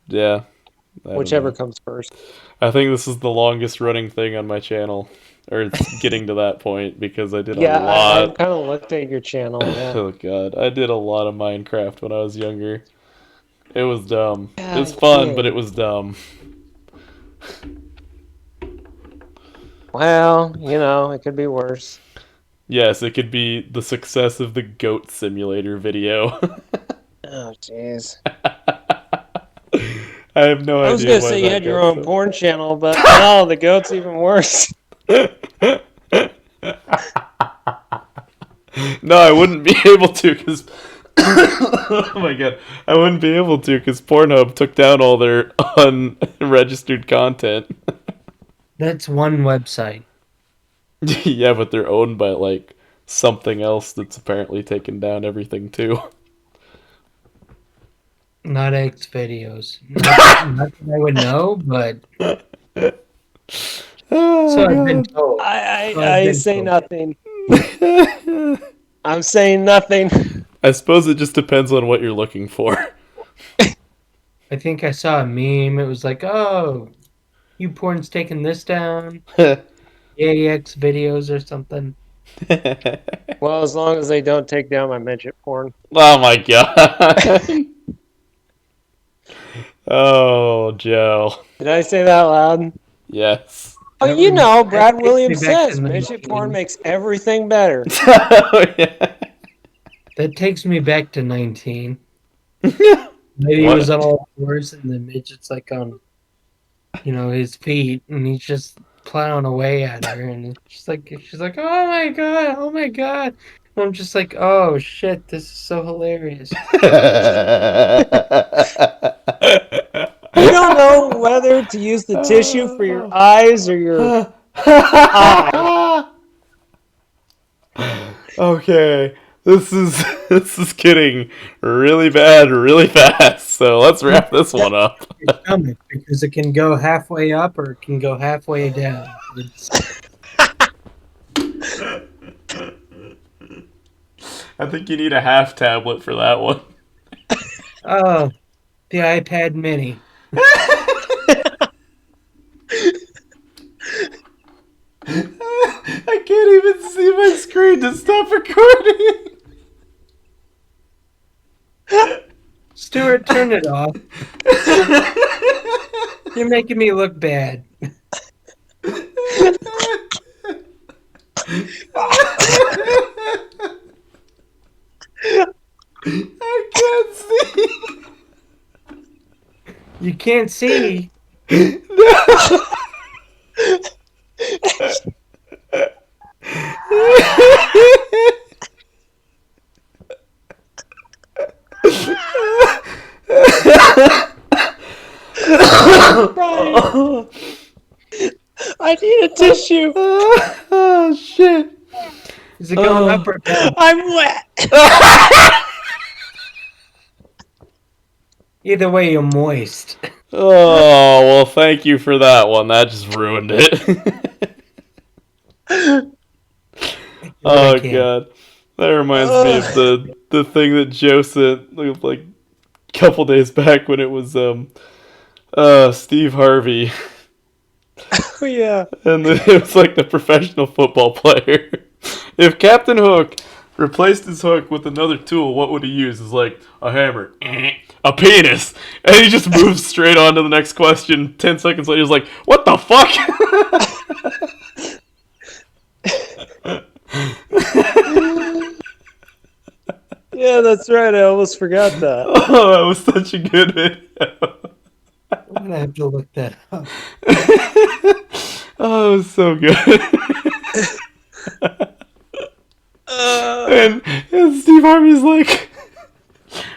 Yeah. I don't Whichever know. comes first. I think this is the longest running thing on my channel. Or it's getting to that point because I did Yeah, a I lot. kind of looked at your channel. Yeah. Oh god, I did a lot of Minecraft when I was younger. It was dumb. Yeah, It was fun, you but did. it was dumb. Well, it could be worse. Yes, it could be the success of the Goat Simulator video. Oh, jeez. I have no idea. I was gonna why say you that had your got own porn channel, but no, the goat's even worse. No, I wouldn't be able to because. Oh my god, I wouldn't be able to because Pornhub took down all their unregistered content. That's one website. Yeah, but they're owned by like something else that's apparently taken down everything too. Not X videos. Not that I would know, but so I've been told. I say nothing. I'm saying nothing. I suppose it just depends on what you're looking for. I think I saw a meme. It was like, "Oh, you porn's taking this down." AX videos or something. Well, as long as they don't take down my midget porn. Oh my god. Oh, Joe. Did I say that loud? Yes. Oh, That you know, that Brad takes me Williams back to says midget 19. porn makes everything better. Oh, yeah. That takes me back to 19. Maybe he was on all fours and the midget's like on, his feet, and he's just plowing away at her, and she's like, oh my god. And I'm just like, oh shit, this is so hilarious. You don't know whether to use the tissue for your eyes or your eye. Okay, this is getting really bad really fast. So let's wrap this one up. It's coming because it can go halfway up or it can go halfway down. I think you need a half tablet for that one. Oh, the iPad Mini. I can't even see my screen to stop recording. Stuart, turn it off. You're making me look bad. I can't see. You can't see. I need a tissue. Oh shit. Is it going up or down? I'm wet. Either way, you're moist. Oh, well, thank you for that one. That just ruined it. Oh, God. That reminds me of the thing that Joe sent, like, a couple days back when it was, Steve Harvey. Oh, yeah. And it was like the professional football player. If Captain Hook replaced his hook with another tool, what would he use? It's like a hammer, a penis, and he just moves straight on to the next question. 10 seconds later, he's like, "What the fuck?" Yeah, that's right. I almost forgot that. Oh, that was such a good video. I'm gonna have to look that up. Oh, it was so good. And Steve Harvey's like,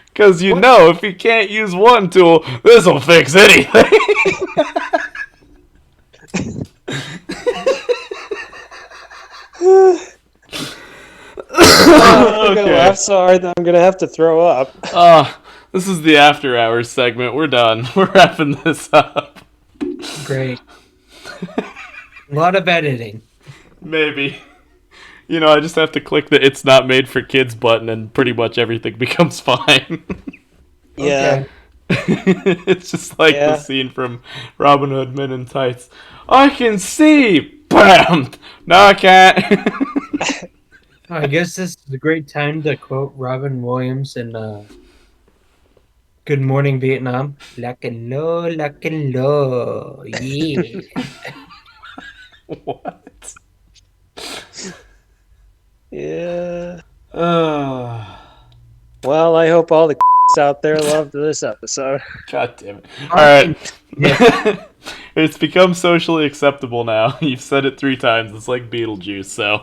because if you can't use one tool, this'll fix anything. I'm gonna laugh so hard that I'm gonna have to throw up. This is the after hours segment. We're done. We're wrapping this up. Great. A lot of editing. Maybe. I just have to click the "It's not made for kids" button, and pretty much everything becomes fine. Yeah. Okay. It's just like the scene from Robin Hood Men in Tights. I can see! Bam! No, I can't. I guess this is a great time to quote Robin Williams in Good Morning Vietnam. Lock and low, yeah. What? Yeah. Oh, Well, I hope all the out there loved this episode. God damn it. Alright. It's become socially acceptable now. You've said it 3 times. It's like Beetlejuice, so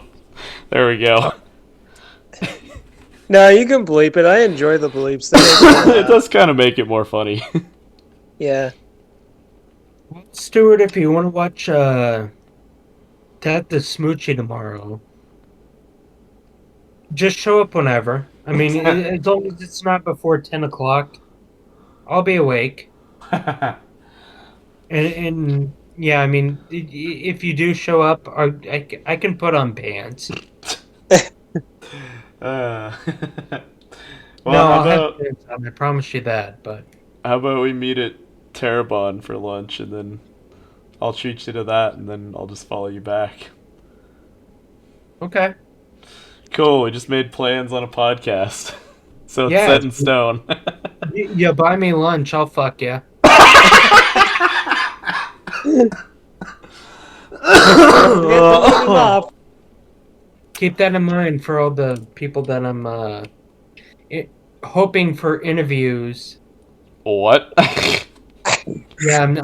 there we go. No, you can bleep it. I enjoy the bleeps. It does kind of make it more funny. Yeah. Stuart, if you want to watch Tat the Smoochie tomorrow, just show up whenever. I mean, as long as it's not before 10 o'clock, I'll be awake. And yeah, I mean, if you do show up, I can put on pants. Well, No, I'll have pants on, I promise you that, but... How about we meet at Terabon for lunch, and then I'll treat you to that, and then I'll just follow you back. Okay. Cool, we just made plans on a podcast. So it's Yeah. set in stone. You buy me lunch, I'll fuck you. Keep that in mind for all the people that I'm hoping for interviews. What? Yeah,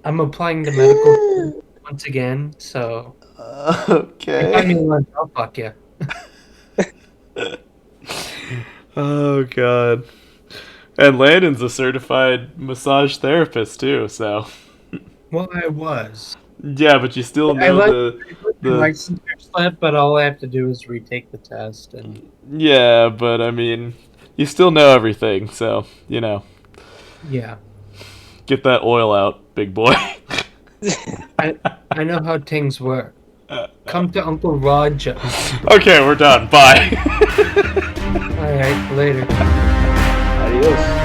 I'm applying to medical school once again, so if I mean once, I'll fuck you. Oh god. And Landon's a certified massage therapist too, so Well, I was. yeah, but you still I know like the licensure slip, but all I have to do is retake the test, and yeah, but I mean, you still know everything, so you know, yeah, get that oil out, big boy. I know how things work. Come to Uncle Roger. Okay, we're done. Bye. All right, later. Adios.